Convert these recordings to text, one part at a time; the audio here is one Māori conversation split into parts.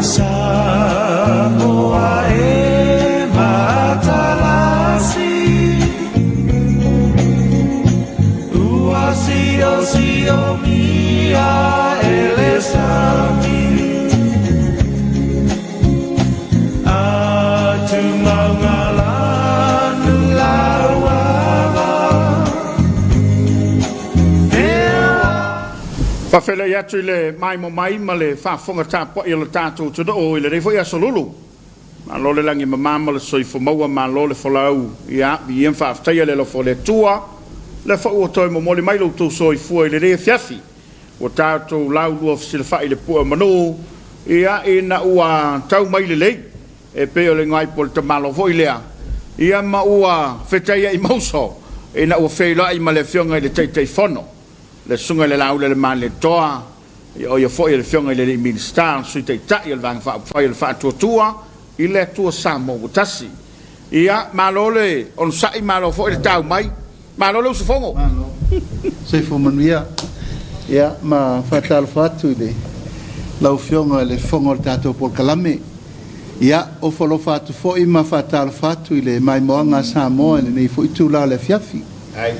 Samoa e matalasi Uasi osi omia elesami Atu maungalanu lauala Whawhele atu i le mai mo mai ma le whaafonga tāpua i le tātou tuda o i le reifo i asolulu. Ma lo le langi mamama le soifo maua ma lo le whalau i a i em whaaftaia le lofo le tua le whau o toi mo mole mai lo tau soifua i le rea fiafi. O tātou lau lua fisile wha i le pua mano i a e na ua tau mai le lei e peo le ngai pol te malo vo i lea. I a ma ua whetaia i mauso e na ua wheila i ma le whionga i le teitei whono. Le sunga le lau le male toa o ia foi le fionga le minister sui te tai le vang fa le fa tua i le tua Samoa tasi ia malole on sai malo foi le tau mai malole su fongo sei fo manuia ia ma fatal fatu le lau fionga le fongo tato por kalame ia o folo fatu foi ma fatal fatu le mai moanga Samoa le nei foi tu la le fiafi ai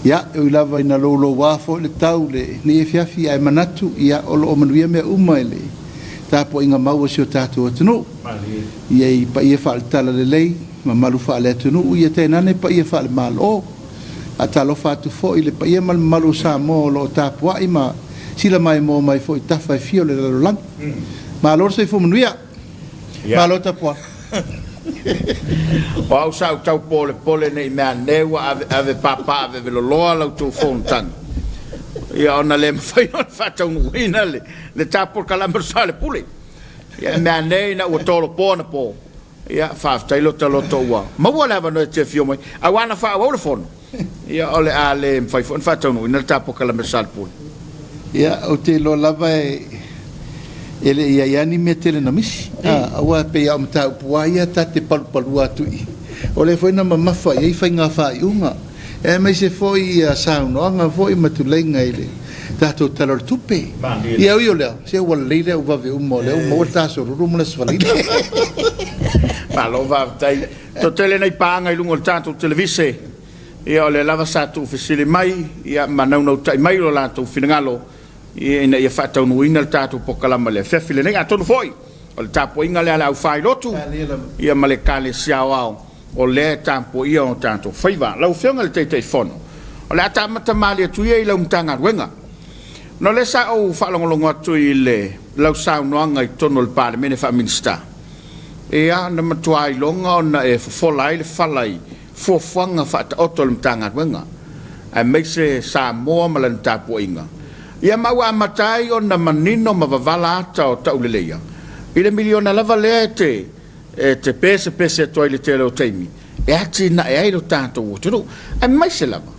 ia e lava ina lolo wafo le tau le ni fiafi ai manatu ia o lo manuia me umaile tapo inga mau sio tatu atunu ia i pa ia faltala le lei ma malu fa le atunu ia te nane pa ia fa le malo atalo fatu fo ile pa ia mal malu Samoa lo tapo ai ma sila mai mo mai fo tafa fio le lo lang malo se fo manuia malo tapo o au sau tau pole nei mea neua ave papa ave veloloa lau tau fontang ia ona le mwhai on whatau nuina le tāpor kalamar Soalepule ia mea nei na ua tolo pōna pō ia whaftai lota loto ua maua lewa no e te fio mai a wana wha au le fono ia ole a le mwhai fon whatau nuina le tāpor kalamar Soalepule ia o te lo lava ele ia yani metele na misi awa pe ia mta puaia tate palu atu i ole foi na mamafa ia fai nga fai unga e mai se foi sauno nga foi matulenga ile tato talor tupe ia o le se wala leile o va ve o mole o mo taso rumo les valide ma lo va tai to tele nei panga i lungo tato televise ia ole lava sa tu fisile mai ia manau no tai mai lo la tu finangalo ina ia fatau no ina tatu pokalama le fefile nei atonu foi o le tapo inga le ala fai lotu ia male kale siao o le tapo ia o tanto faiva lau fionga le teitei fono o le ata mata mali tu ia i lau mtanga wenga no le sa o falongolongo atu i le lau sao noanga i tono le pale mene fa minister ia na matua i longa o na e folai le falai fuafuanga fata oto le mtanga wenga a meise Samoa ma le tapo inga ia mau amatai o na manino ma vavala ata o tauleleia ile miliona lava le te pese to ile te lo teimi e ati na e ai lo tanto o tu ai mai se lava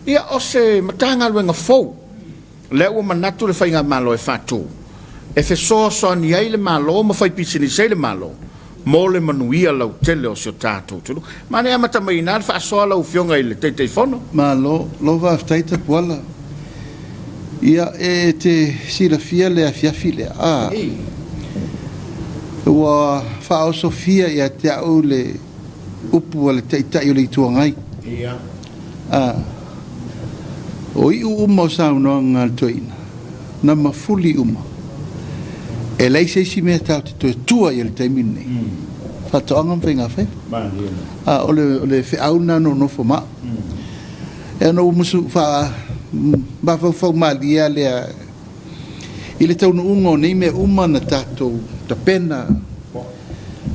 ia o se matanga luenga fo le o manatu le fainga malo e fatu e fe so ni ai le malo ma fai pisini se le malo mo le manuia lo tele o se tanto tu ma ne amata mai na fa so lo fionga ile te fono malo lo va taita pola ia e te sila fia le afia file wa fa o Sofia ia te au le upu le taitai o le tuangai ia o i uma sau no ngal toina na mafuli uma e lei se si me tau te tua i le taimine fa to angam venga fe o le fe au na no fo ma e no musu fa ba fa malia le ile tau no ungo nei me uma na tato ta pena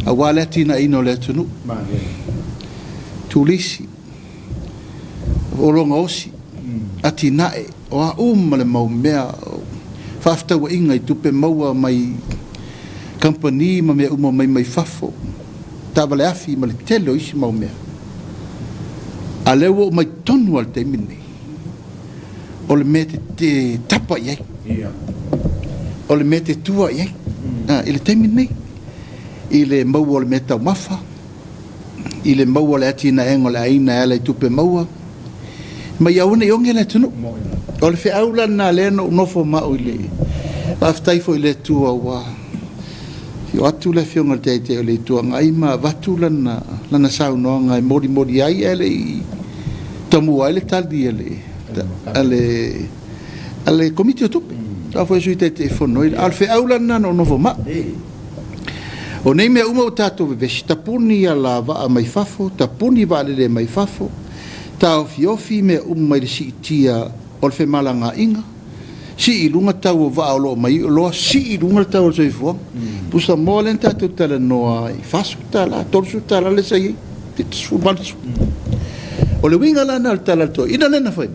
a wala tina ino le tunu tulisi o longa osi atina e o a le mau mea fafta wa inga i tupe maua mai company ma mea uma mai fafo tabale afi ma le telo isi mau mea a lewo mai tonu al te mine o le mete te tapa iai o le mete tua iai i le te mine i le maua o le meta mafa i le maua le atina engo le aina ele i tupe maua ma iaune ionge le tunu o le whiaula na le no nofo mao i le aftai fo i le tua wa Yo atu le fionga te o le tuanga ai ma watu lana saunoanga e mori ai ele tamu ai le taldi ale komiti o tupe. Ta foi sui te fonoi alfe aulana no novo ma. O nei mea uma o tatou vevesi tapuni ala va mai fafo, tapuni va le mai fafo. Ta ofiofi me mai le sitia o le malanga inga. Si ilunga tau va lo mai lo si ilunga tau so ifo. Pusa molen tatou tala no ai fasu tala torsu tala le sai te su bantu. O le winga la na tala to ina na foi.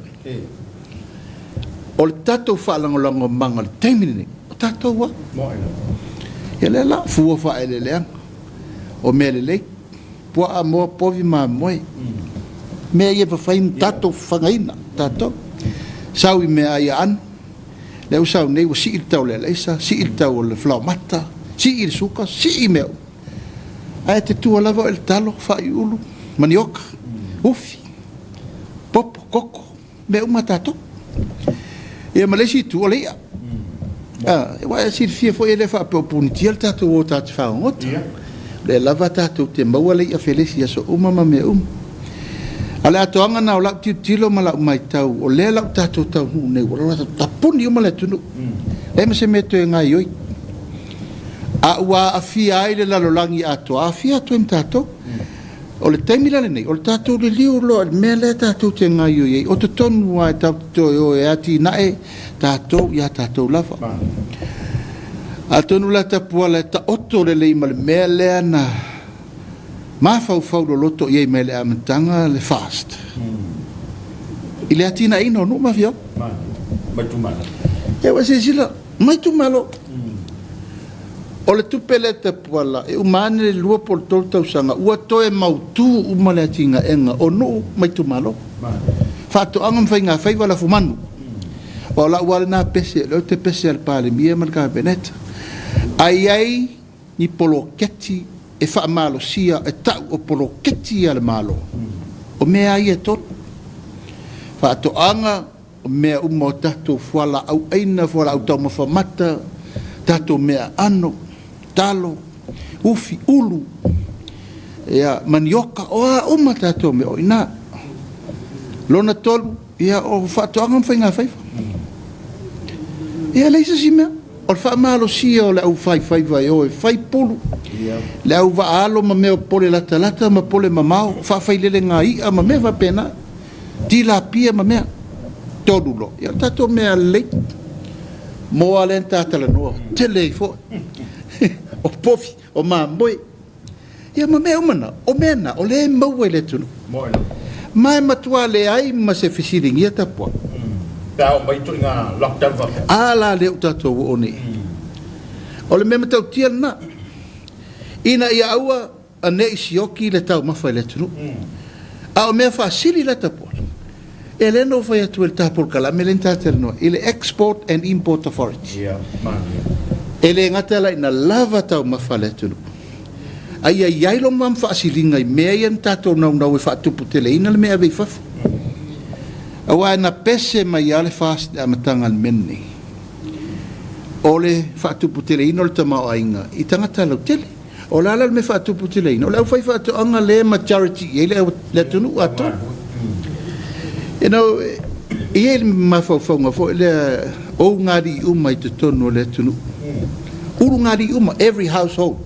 O le tatou whaalangolango manga le taimini o tatou wa ele la fua wha ele leang o mea le lei pua a moa povi maa moe mea ia whawhain tatou whangaina tatou sau i mea ia anu leu sau nei wa si il tau le leisa si il tau le flau mata si il suka si i mea ae te tua lava o el talo wha i ulu manioka ufi popo koko mea uma tatou e malesi tu ole ia wa si fie foi ele fa po punitiel tatu o tatu fa ngot le lava tatu te mawale ia felesi so uma me ala toanga na ola tilo mala mai tau o le la tatu tau ne ola tapuni o mala tunu e me se meto nga yoi a wa afia ile la lolangi ato afia tu tatu o le taimila le nei o le tatu le liu lo me le tatu te nga yoi o te tonu wa tatu o e ati nae tatu ya tatu lava a tonu la tapua le ta oto le lei mal me le na ma fau lo loto ye me le amtanga le fast ile ati na ino no ma vio mai tu mala e wa se sila mai tu malo o le tupele te puala e umane le lua por tolta usanga ua toe mautu umale atinga enga o no mai tu malo fato angam fainga fai wala fumanu o la wala na pese le te pese al pale mia marka benet ai ni poloketi e fa malo sia e tau o poloketi al malo o me ai e tot fato anga o me umo tatu fuala au aina fuala au tau mafamata tatu mea ano talo ufi ulu ya manioka o uma tatu me o ina lona tolu ya o fato anga fainga faifa ia leisa si mea o le whaamalo sia o le au fai vai o e fai pulu le au vaalo ma mea pole lata ma pole mamao whawhai lele ngā ia ma mea wapena tila pia ma mea todulo ia tato mea lei moa len tatala noa tele i fo o pofi o mamboe ia ma mea umana o mea na o le maua i le tunu mai matua le ai ma se fisiringi ia tapua Tau mai tu nga lockdown va. Ala le utato o ni. O le mema tau tia na. Ina ia aua a nei sioki le tau mawhai le tunu. A o mea whaasiri le tapo. E le no whai atu le tapo kala me le ntatere noa. I le Export and Import Authority. E le ngatala ina lava tau mawhai le tunu. Ai ai ai lo mam whaasiri ngai mea ian tato nau nau e whaatupu tele ina le mea vei whafu. Awa na pese mai ale fast a matanga menni. Ole fatu putele ino le tamao ainga. I tangata lau tele. O la me fatu putele ino. Le au fai fatu anga le ma charity. Le tunu ato. You know, i ma fau fo le o ngari uma i te tonu le tunu. Uru ngari uma, every household.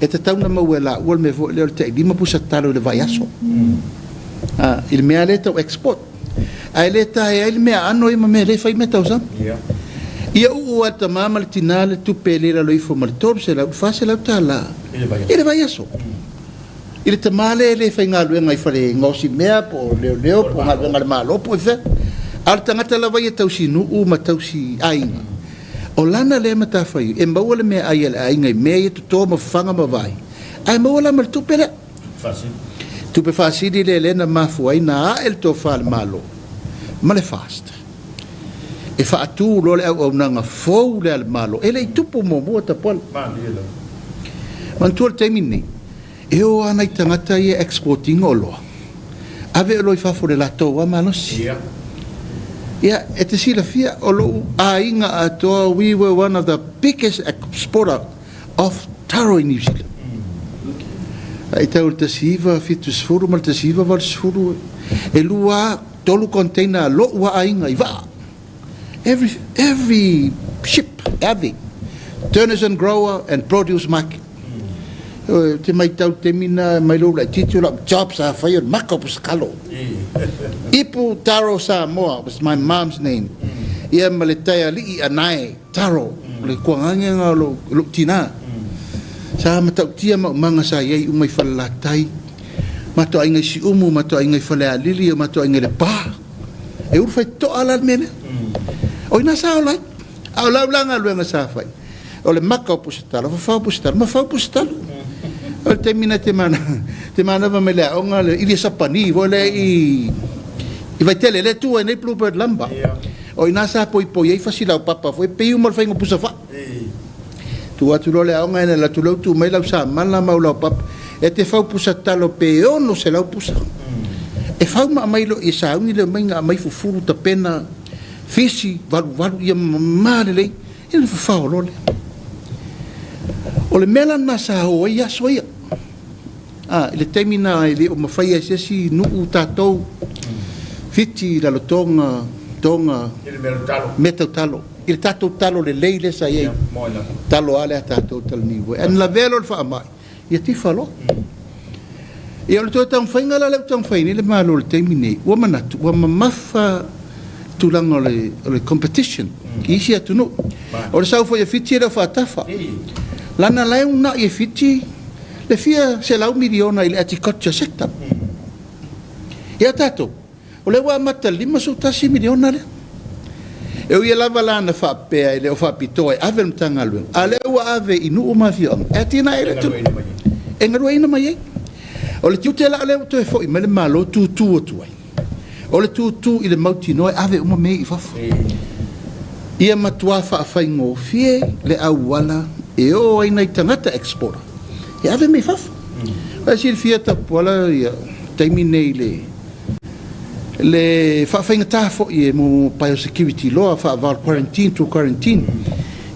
E te tauna mauela, ual me fo le o te lima pusa talo le vai aso. Il mea le tau export. Ai le tae ai le mea ano ima mea le fai me tau sam. Ia uu ata mama le tinale tupe le la loifo malitoru se lau fase lau tala. Ile vai aso. Ile tamale le fai ngā luenga i fare ngosi mea po leo po ngā luenga le malo po e fe. Al tangata la vai e tau si nuu ma tau si ainga. O lana le mata fai e maua le mea ai le ainga i mea i tuto ma fanga ma vai. Ai maua la mal tupe le. Fasi. Tupe fasidi le lena mafuai na a el to fal malo. Ma le fast. E fa atu lo le au nanga fou le al malo. E le i tupu mo mua tapol. Mantua le taimini. E o ana i tangata i exporting o loa. Ave o lo i fafo le lato wa malosi. Ia, e te sila fia o lo a inga atoa we were one of the biggest exporter of taro in New Zealand. Ai tau te siva fitu sfuru mal te siva val sfuru e lua tolu container lo wa ainga iwa. Every ship, every turners and grower and produce market. Te mai tau te mina mai lo lai titula jobs a fire makopus kalo. Ipu Taro Samoa was my mom's name. Ia maletai ali anai Taro le kuanganga lo tina. Sa matau tia manga sa yei umai falatai. Mato ainga si umu mato ainga fale alili mato ainga le pa. E ur fai to ala mena. O ina sa ola. Ola langa luenga sa fai. Ole makopus talo fa pustal ma fa pustal. O te mina te mana va mele onga le ili sapani vole i vai tele le tu nei bluebird lamba o ina sa poi e fasila o papa foi pe o mal fai ngopusa fa tu atu le onga ena la tu lo tu mai la sa mala maula papa e te fau pusa talo pe ono se la pusa e fau ma mai lo i sa uni le mai nga mai fufuru ta pena fisi valu ia mare le ina fa lo le o le mela na sa o ia soia le temina le o mafai se si nu tatou fiti la tonga metal talo il tatou talo le leile sa ye talo ale tatou tal ni en la velo fa mai ia ti falo e o to tan fainga la le tan faini le malo le temine o manatu o mafa tulanga le competition isi atunu o sa fo ye fiti le fa tafa lana lai una ye fiti le fia se lau miliona il agriculture sector. Ia tato. O le wa mata 5 miliona le. E o ia lava lana fa pea ele o fa pitoe ave mtanga lu. Ale wa ave inu uma fia. E tina ele tu. E ngaru ina mai. O le tutela ale to e fo i mele malo tu o tu ai. O le tu i le mauti noi ave uma me i fa. Ia matua fa fa ngo fie le awala e o ina tangata exporter. E ave me faf. Asi fiata pola ia terminei le fa inga fo e mo biosecurity law fa val quarantine to quarantine.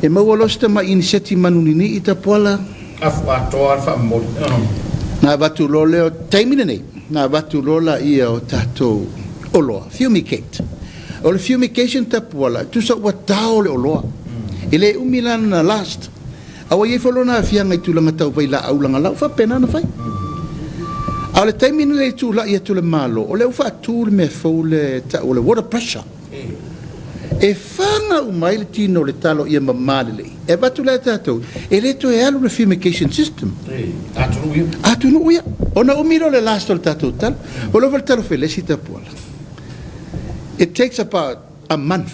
E mo losta ma initiative manunini ita pola afa to fa mo. Na batu lo leo terminei. Na batu lo la ia o tato olo fumigate. O le fumigation ta pola tu sa wa tao le olo. Ele umilan na last. Awa ye folo na fianga tu langa tau vai la aulanga la fa pena na fai. Ale taimina le tu la ia tu le malo o le ufa tu le me fole ta o le water pressure. E fanga u mai le tino le talo ia mamale le. E batu le tato. E le to e alu le fumigation system. Atunu ia. Ona umiro le last o le tato tal. O lo val talo fele si tapuala. It takes about a month.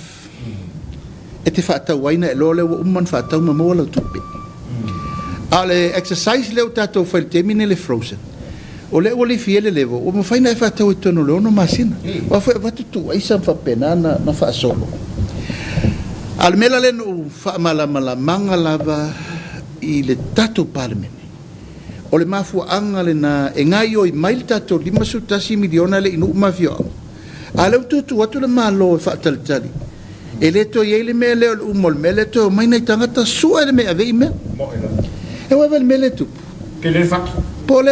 E te whaatau waina e lole wa umman whaatau mamoa lau tupe. Ale exercise leo tatou fai temine le frozen. O le ole fiele levo, o mo fai na fa tau tono le ono masina. O fa va tu ai sa fa pena na fa solo. Al mela le no fa mala manga lava i le tatou parlement. O le mafu anga le na engaio i mail tatou 5 miliona le inu mafio. Ale tu atu le malo fa taltali. E le to ye le mele o umol mele to mai nei tangata sua le me ave me. E wa vel mele tu. Ke le fa. Pole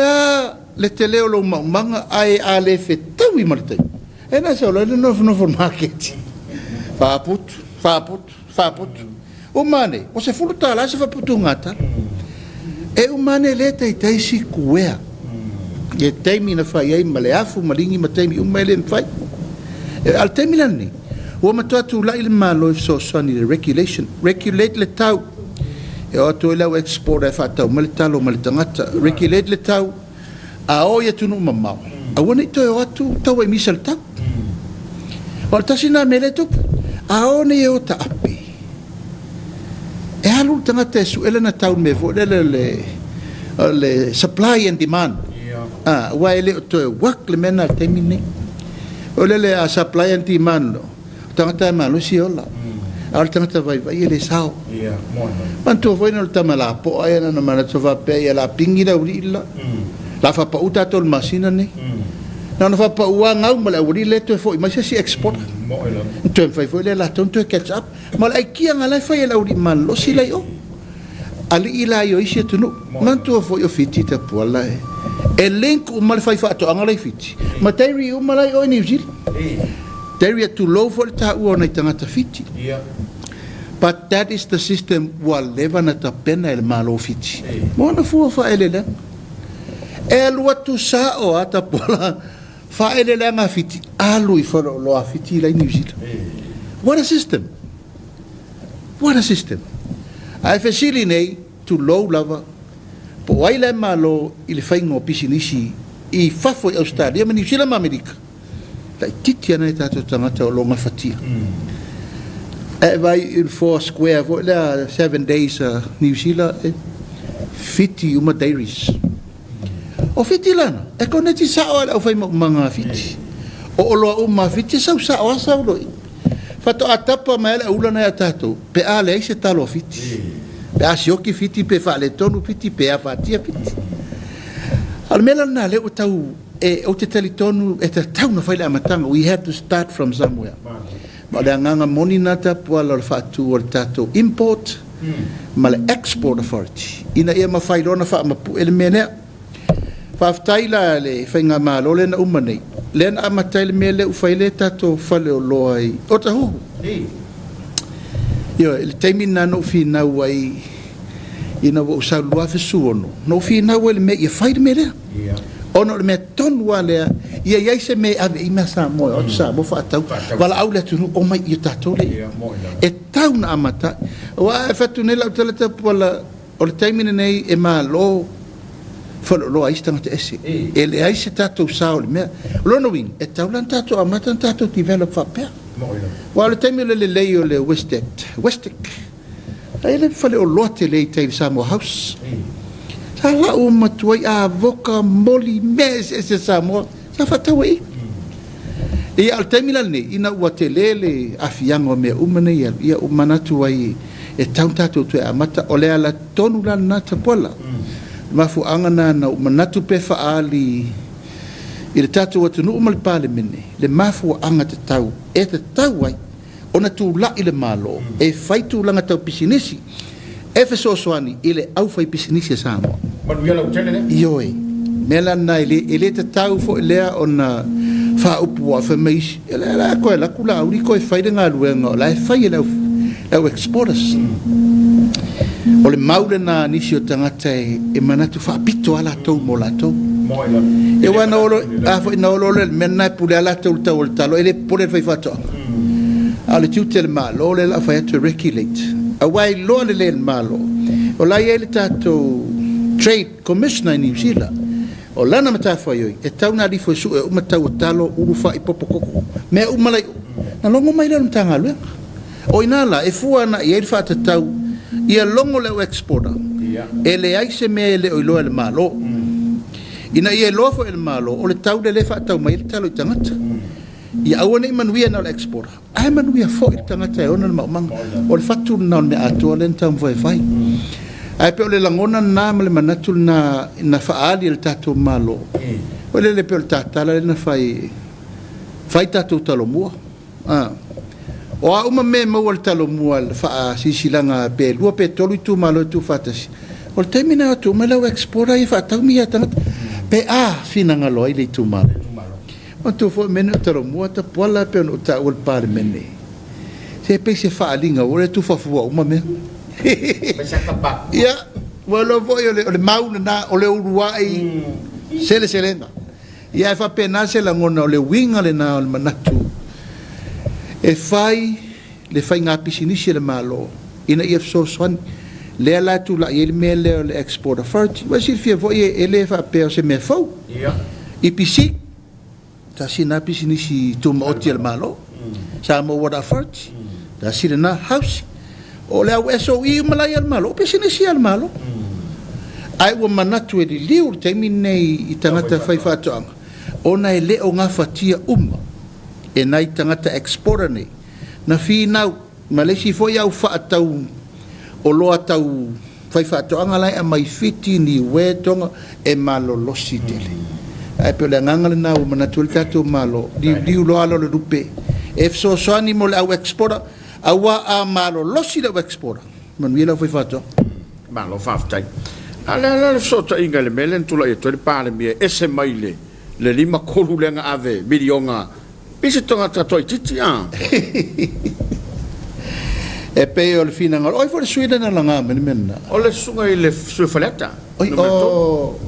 le teleo lo manga ai ale fe tau i martai. E na sa lo le no market. Fa put. O mane, o se fuluta la se fa putungata. E o mane le tai si kuea. E taimi na fa ai male afu malingi matemi umele fai. Al temilani. O matatu la il malo so soni the regulate le tau e o to la export e fa tau mal talo mal tangata regulate le tau a o ye tunu mamau a woni to o atu tau e misal tau o tasina mele tu a o ne o ta api e alu tangata su ele na tau me vo le supply and demand wa ele to work le mena temine o le a supply and demand tangata malo si ola al tangata vai ele sao man to foi no tamala po ai na mana to va pe la pingira urilla la fa pa uta tol masina ne na fa pa wa ngau mala urilla to foi ma si export to foi la ton to catch up mal ai kia ngala fa la uri malo si lai o ali ila yo isi tunu mantu fo yo fiti te pola e link o mal fai fato angala fiti ma tairi o malai o New Zealand tairi tu low for ta o na tangata fiti but that is the system wa leva na ta pena el malo fiti mo na fu fa elela el watu sa o ata pola fa elela nga fiti alu i fo lo fiti la New Zealand what a system ai fesili nei tu low lava po waile malo il faingo pisinisi i fafo i Australia mani sila ma Amerika la titia na tato tangata o longa fatia e vai il 4 square vo la 7 days New Zealand fiti uma dairies o fiti lana e koneti sa o fai manga fiti o lo uma fiti sa lo fato atapa mai la ula na tato pe ale se talo fiti pe asioki fiti pe fale tonu fiti pe afatia fiti almela na le utau e o te talitonu e te tau na faile amatanga we have to start from somewhere ma le nganga moni nata po la fatu o tato import ma le export authority ina ia ma failona fa ma ele mene fa taila le fainga malo le na umane le na amatai le mele u faile tato fale o loai o tahu yo il temina no fina wai ina wo sa lua fe suono no fina wel me ye faile mele ono me ton wale ia ia se me ave i masa mo o sa mo fa tau wala au le tu o mai i tato le e tau na amata wa fa tu ne la tele wala o le temina nei e malo falo lo ai stanga te ese ele ai se tato saul me lo no wing e tau lan tato amata tato develop fa pe wala temi le leo le westek ai le fale o lote le te Samoa house sala o matuai a voka moli mes ese Samoa sa fatawai e al temi le ina watelele afiango me umane ia umanatu ai e tau tato tu amata ole ala tonu lan na tapola mafu angana na manatu pe faali ile tatu watu no mal pale mene le mafu anga te tau ai ona tu la ile malo e faitu langa tau pisinisi e fe soani ile au fai pisinisi Samoa man yala utele yoi mela na ile te tau fo ile ona fa upu fa mais ile la ko la kula uri ko fai nga luenga la fai ile au exporters o le maule na nisi o tangata e manatu whaapito ala tau mo la tau e wana olo na olo le mena pule ala tau tau o talo e le pole fai whatoa a le tiute le malo le la fai atu regulate a wai loa le malo o la ia le tato trade commissioner in New Zealand o lana matawhai oi e tau na rifo su e umatau o talo urufa i popo koko mea umalai na longo mai le mtanga lue o inala e fua na i e whaata tau ia longo le exporter ele ai se me le oilo le malo ina ia lofo el malo o le tau le fa tau mai talo tangata ia awane manuia na le exporter ai manuia fo tangata e ona mang o le fatu na me ato le tam vai vai ai pe le langona na le manatu na faali le tato malo o le pe le tata le na fai tato talo mua o a uma me mo al talo mual fa sisilanga pe lua pe tolu tu malo tu fatasi o termina tu me lo exporta i fa tau mia tan pe fina ngalo ile tu malo o tu fo men talo mua ta pola pe no ta ul par mene se pe se fa linga o le tu fa fu uma me me sa kapa ya wala voy le mauna na o le uruai sele selena ya fa pena se la ngona o le winga le na al manatu e fai le fai ngā pisinisi le malo ina ia soan le ala tu la ele me le export authority wa si fia foi ele fa pe se me fau i pisi ta sina pisinisi tu mo ti le malo sa mo what authority ta sina na house o le so i malai al malo pisinisi al malo ai wa manatu e liu te minei i tangata fai fatoanga ona ele o ngā fatia e nai tangata exporter nei na finau malesi foi au faatau o loa tau fai faatoanga lai a mai fiti ni wetonga e malo losi tele ai pe le ngangale na o manatul tatu malo di lo alo le rupe e so soani mo le au exporter awa a malo losi le exporter manuela fai fato Ma lo faftai. Ala sota inga le mele tula e tole pale mie ese maile le lima kolu lenga ave milionga pise tonga tatoi titi a. E pe o le fina ngalo oi for suida na langa men. O le sunga i le suifaleta. Oi o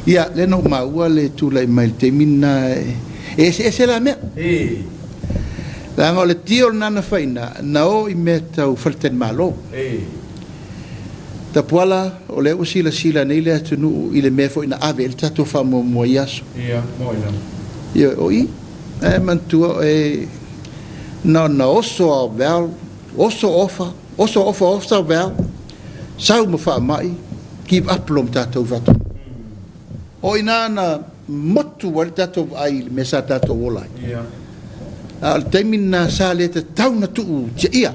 ia le no maua le tula i mai te mina ese la me. La ngole tio nana faina na o i me tau falten malo. Ta puala o le sila nei le atunu i le mefo ina ave il tato famo mo yaso. Ia, mo ina. Ia oi mantua na oso vel oso offer vel sau mo fa mai give up lom tato vato. O ina na motu wal tato ai me sa tato wola. Ia. Al temina sale te tauna tu ia.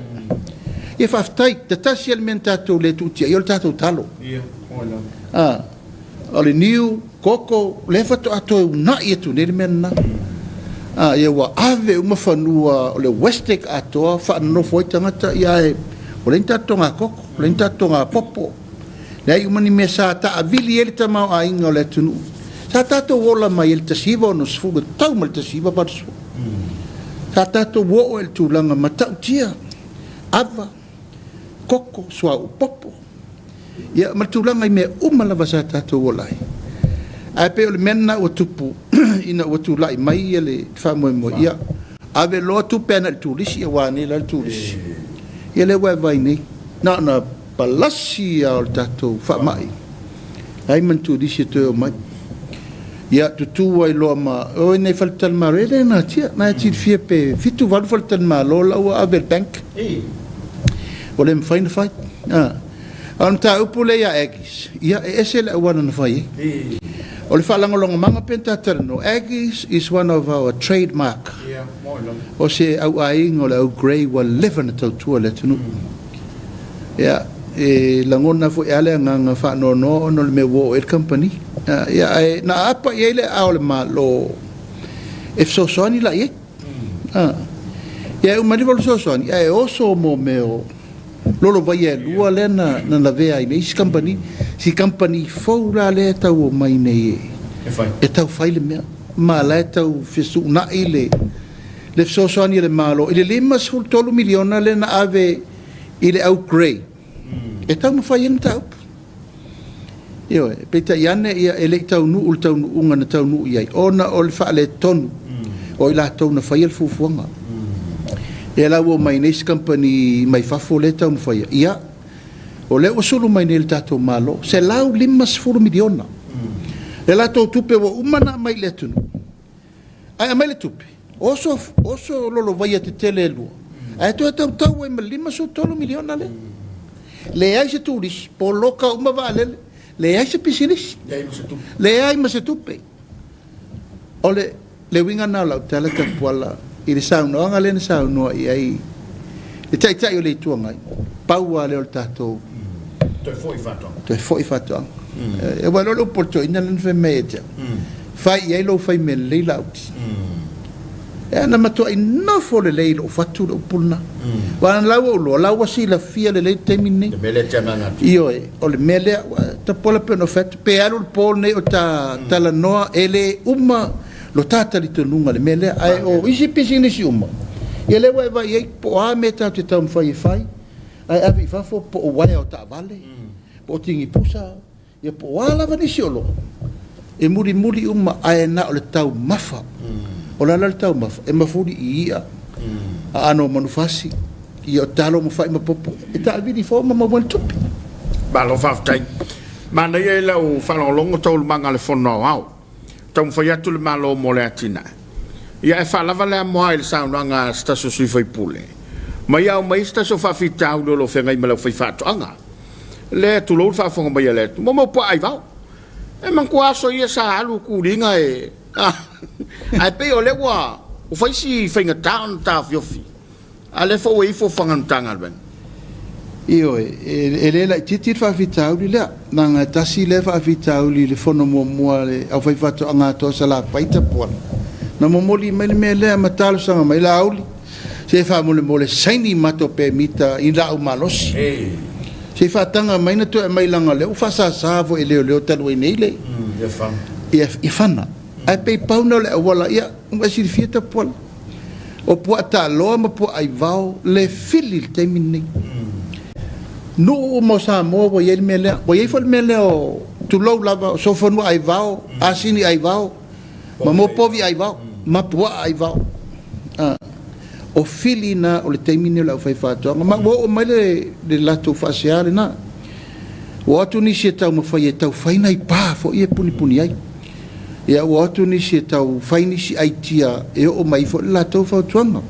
E faftai te tasi alimentato le tutia io tato talo. Ia, ola. Ale niu koko le fato ato na ia tu ne menna. Ia wa ave uma fanua le westek ato fa no foi tangata ia e o le tato nga koko, le tato nga popo. Le uma ni mesa ta avili ele tama a inga le tunu. Sa tato wola mai el tasiva no sfuga tau mal tasiva par su. Sa tato wo el tulanga matau tia. Ava koko sua popo ia matulanga me lava sa tato wolai a pe le menna o tupu ina o tulai mai ele famo mo ia ave lo tu pena tulisi wa ni la tulisi ele wa vai ni na palasi al tato fa mai ai man tulisi to mai ia tu wai lo ma o nei faltal marele na tia fie pe fitu val faltal ma lo la ave bank o le mfaina fai an Soalepule ia egis ia ese le wana na fai o le falangolonga manga penta terno egis is one of our trademark o se au ai ngole au grey wa live na tau le tunu ia langona fo ale nganga fa no le me wo el company ia na apa ia le au le malo if so soni la ia ia o mani vol so soni ia oso mo meo lolo vai e lua le na la vea i nei si company foura le tau o mai nei e tau fai le mea ma le tau fesu na ile le sosoani le malo ile lima sul tolu miliona le na ave ile au grey e tau ma fai en tau io peta iane ia ele tau nu unga na tau nu iai ona o le fa le tonu o ila tau na fai el fufuanga e la wo mai nes company mai fafo le tau fai ia o le usulu mai nel tato malo se lau limas furu miliona e la to tupe wo umana mai le tunu ai mai le tupe oso lolo vai te tele lu ai to tau e limas o tolo miliona le ai se turis po loka uma vale le ai se pisinis le ai ma se tupe ole le winga na la tele ka pola i le saunoa nga le saunoa i ai e tai o le tuanga paua le o tatou toi foi fatoanga e walo lo porto ina le femeja fai ai lo fai me le lauti e na mato i no fo le le lo fatu lo pulna wa lau lo lau si la fia le temini io o le mele ta pola peno fet pe alu pol ne o ta la noa ele uma lo tata li tonunga le mele ai o isi pisi ni si uma ia le wa ia po a meta te tam fai ai avi fa fo po wa o ta vale po tingi pusa ia po ala va ni si olo e muri uma ai na o le tau mafa o la le tau mafa e mafuri ia ano manufasi ia talo mo fai ma popo e ta vidi fo ma mo tupi ba lo fa tai ma na ia la o fa longo tol manga le fono au tau fai atu le malo mo le atina. Ia e whalava le amoa il saunanga staso sui Soalepule. Mai au mai staso whawhitau lo whengai malau whai whātuanga. Le tu lou whawhonga mai le tu. Momo pa ai vau. E man kua so ia sa alu kuringa e. Ai pe o le wa. O whai si whainga taon ta fiofi. A le fo e fo whangantanga ben. Io e le la titir fa vitauli la nanga tasi le fa vitauli le fono mo le au fai fato anga to sala paita por na mo moli me le matalo sanga mai la auli se fa mo le saini mato pe mita in la malos Se whaatanga mai na tu e mai langa leo, whasasa vo e leo talo e nei le. Ia whana. Ai pei pauna le awala, ia, unga siri fieta poala. O pua ta loa ma pua ai vau, le fili le teimi nei. No mo Samoa, wo ye me lea, wo ye fol me lea o tu lau lava, so fonu ai vau, asini ai vau, ma mo povi ai vau, ma pua ai vau. O fili na o le teimi nei la ufai whātua. Ma wo o mai le lato whaseare na. O atu nisi e tau mawhai e tau whainai pā, fo i e puni ai. Ia o atu nisi e tau whainisi ai tia, e o mai fo le lato whautuanga.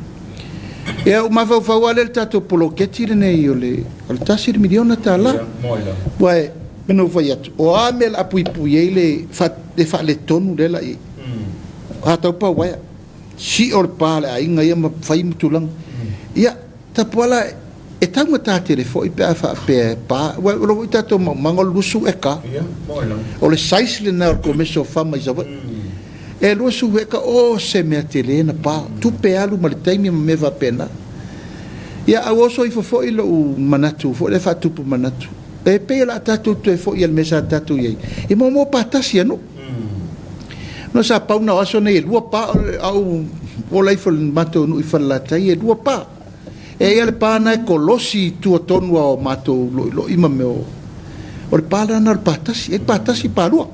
Ia o mawhau ale le tato poloketi le nei o le tasiri miliona tā la. Wae, meno whai atu. O a me la pui ei le wha tonu le la i. Hatau pa waia. Si or pale a inga ia ma fai mutulang. Ia, tapuala e tanga tāte re fo i pēa wha pēa pā. Wa ro i tato mangol lusu e ka. O le sais le na or komeso whama i zawa. E lusu e ka o se mea te lena pā. Tu pēa lu ma le taimi ma me wa pēna. Ia, au oso i fo i lo u manatu, fo le wha tupu manatu. E pēa la tatu tu e fo i al mesa tatu iei. I mo pātasi anu. No sa pauna aso nei lua pa au o lai fol mato no i fala tai e lua pa e ele pa na kolosi tu tonu o mato lo ima me o le pa na patasi pa lua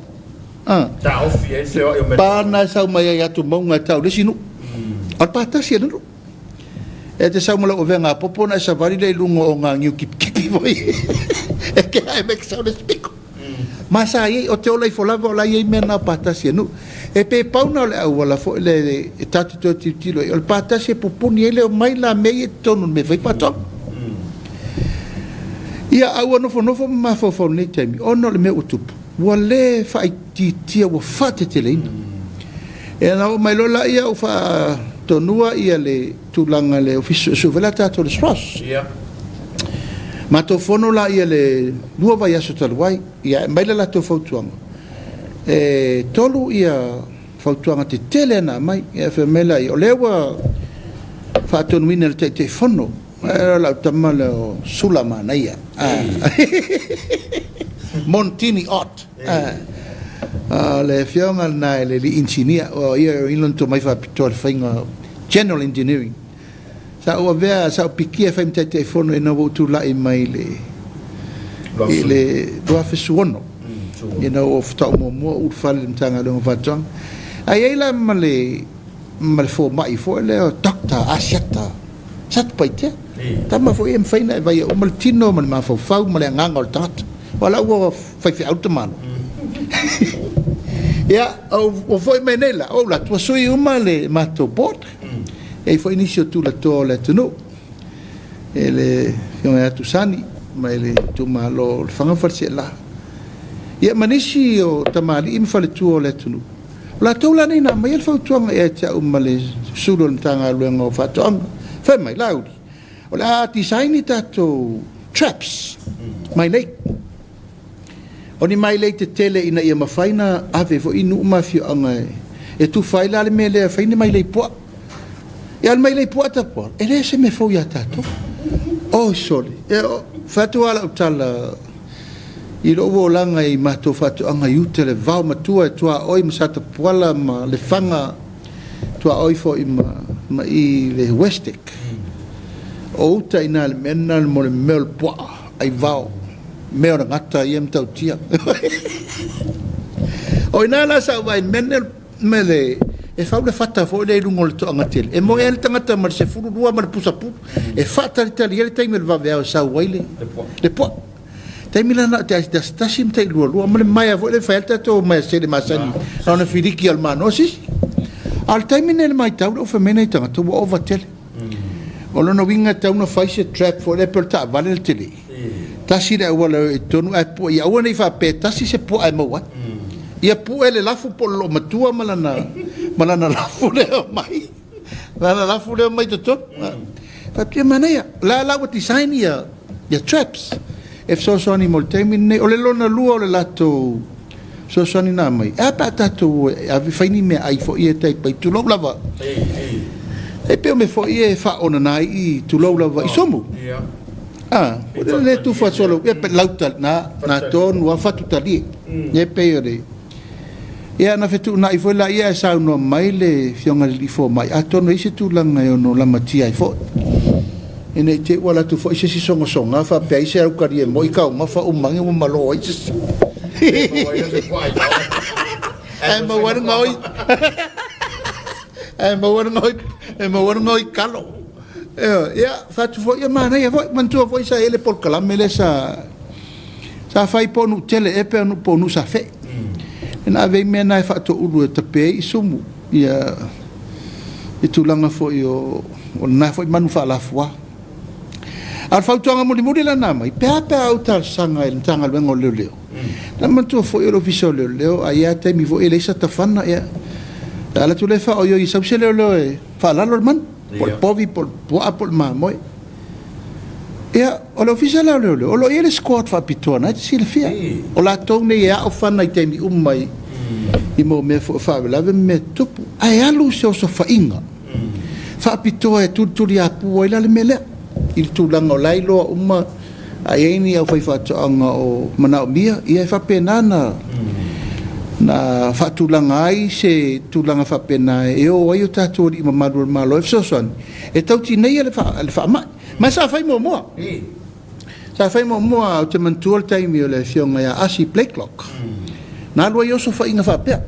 ta ofi e se o me pa na sa mai ya tu monga tau le sinu al patasi no e te sa mo lo venga popo na sa vari le lungo o nga ngiu kipi voi e ke ai mek sa le spiko masa ye o te olai folava olai ye mena patasi no e pe pauna le au wala fo le tatu to titilo e patasi pupuni ele o mai la me tonu me vai pato ia au no fo ma fo ne temi ono le me utupu wale fa tia wa fate telena e na o mai lola ia o fa tonua ia le tulanga le ofiso so vela tato le stras ma to fono la ia le lua vai aso talwai ia mai la to fautuanga e tolu ia fautuanga te tele na mai ia femela i o lewa fatunuina le te fono la tamala o sulama na ia Montini ot le fionga na le insinia o ia ilon to mai fa pitor fainga general engineering sa o vea sa pikia fem te fono e no tu la i mai le do afisuono of ta mo u fal mtanga lo vatang ai la male fo mai fo le doctor asiata sat paite tama fo em faina vai o maltino man ma fo fau male ngangol tat wala o fai automano ya o foi menela o la tua sui uma le mato bot e foi inicio tu la to le tuno ele fiona tu sani ma ele tu malo fanga farse la ia manisi o tamali im fale tu o le tuno la to la nei na mai el fau tuanga e ta umale sulo ntanga luengo fatong fa mai laudi o la design tato traps mai lei oni mai lei te tele ina ia mafaina ave fo inu mafio anga e tu faila le mele faina mai lei po e al mai lei po ta po e le se me fo ya tato oh sorry e fatu ala utala i lo volanga i mato fatu anga utele va matua e tua oi masata poala ma le fanga tua oi fo ma i le westek o uta ina le menal mo le mel po ai vao me ora ngata i em tau tia o ina la sa vai menel mele e fa le fata fo le lungo le to ngatel e mo el tangata mar se furu dua mar pusa pu e fata le tali ele taimel va vea sa waile le po taimila na te stasim te lu mal mai vo le falta to mai se le masani ona filiki al manosis al taimine mai tau o femena tangata o vatel o no winga tau no faise trap fo le porta vale le tele tasi le wala tonu ai po ia ona fa pe tasi se po ai mo ia pu ele lafu po lo matua malana lafu le mai la lafu le mai to fa pia mania la what design ia traps if so ani moltemine o le lona lua o le lato so ani na mai a patato a faini me ai fo ia tai pai tu lo lava e pe me fo ia fa ona nai i tu lo lava i somu le tu fa solo e pe lauta na ton wa fatu tali e pe ore ia na fetu na i foi la ia sa no mai le fionga li fo mai atono ise tu langa yo no la matia i fo ene te wala tu fo ise si songa fa pe ise au kari e moi ka ma fa umangi mo malo ise ai mo wan ngoi ai mo wan ngoi kalo ia fatu fo ia mana ia fo man tu fo isa ele por kala mele sa fai ponu tele e pe no ponu sa fe na ave mena fa to ulu te pe isumu ia itulanga fo yo na fo manu fa la foi al fa tuanga muli la na mai pe au tal sanga il tanga bengo leo na man tu fo yo official leo aia te mi vo ele sa tafana ia ala tu le fa o yo isa se leo fa la man por povi por ma moi ia o lo official leo o lo ele squad fa pitona ti silfia o la tonne ia o fa na te mi mai i mo me fa la me tupu ai alu so fa inga fa pito e tu ya pu ila le mele il tu langa lailo uma ai ni au fa anga o mana mia ia fa penana na fa tu langa ai se tu langa fa pena e o ai ta tu i mamadu malo so son e tau ti nei le fa ma sa fa mo sa fa mo o te mantual time le fionga ya asi play clock na lo yo so fa inga fa pe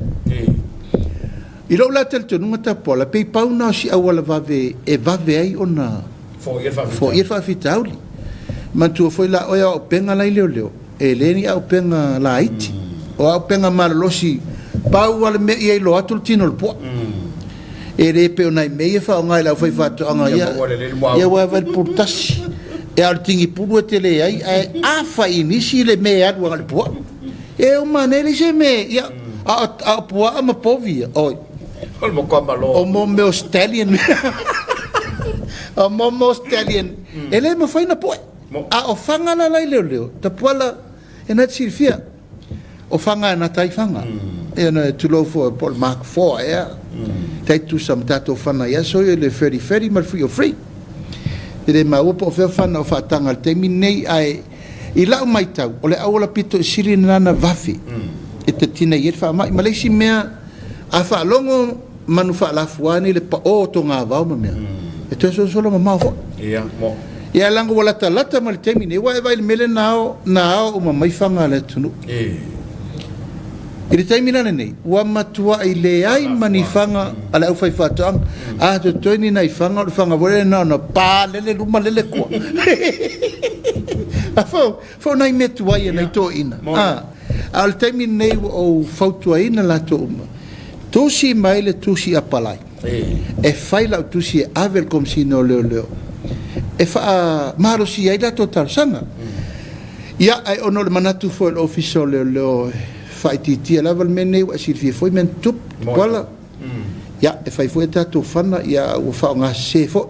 i lo la tel tonu ta pola pe pau na si awala vave e vave ai ona fo ir fa fitauli man tu foi la o penga la leo e leni au penga la iti o au penga malosi pau wala me i lo atul tino po e re pe ona me fa nga la foi fa to nga ya wa vel portas e al tingi pulu tele ai a fa inisi le me ad wa le po e o manele se me ya a po ma povia oi o mo meu stallion o mo stallion ele me foi na po a o fanga la leo ta pola e na silfia o fanga na tai fanga e na tu lo for Paul Mark 4 ya tai tu sam tato fanga ya so le feri mal free ele ma o po fe fanga o fatanga te minei ai i lau mai tau o le aula pito siri nana vafi e te tina i fa mai malesi mea a fa longo manu fa la fuani le pa o to nga va o mea e te so solo ma fo ia lango wala talata mal te mine wa vai mele nao o ma mai fanga le tunu i te mina nei wa matua i le ai manifanga ala au fai fatang a to toini nai fanga vole na pa lele luma lele ko fo nai metua ia nai to ina al temi nei o fautua ina la to uma tusi mai le tusi apalai e fai la tusi avel kom si no leo e fa maro si ai da total sanga ia ai ono le manatu fo el official leo fai titi la val mene wa silfi foi men tup wala ya e fai foi tato fana ya o fa nga se fo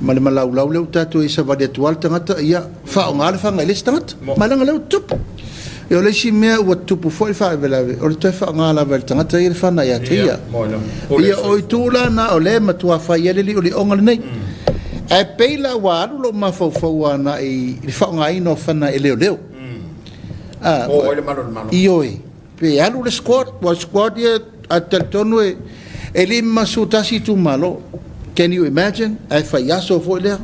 male malau leu tato e sa vade tual tangata ya fa nga le fa nga le tangata malanga leu tup e o le si me o tupu foi fa vela o le fa nga la vel tangata e fa na ya tia ya o tula na o le matua fa ye le o le onga nei e peila wa lo ma fo ana i fa nga ino fa na e leo o ele mano ioi pe alu le squad ye atel tonu e lima sutasi tu malo can you imagine ai fa yaso fo le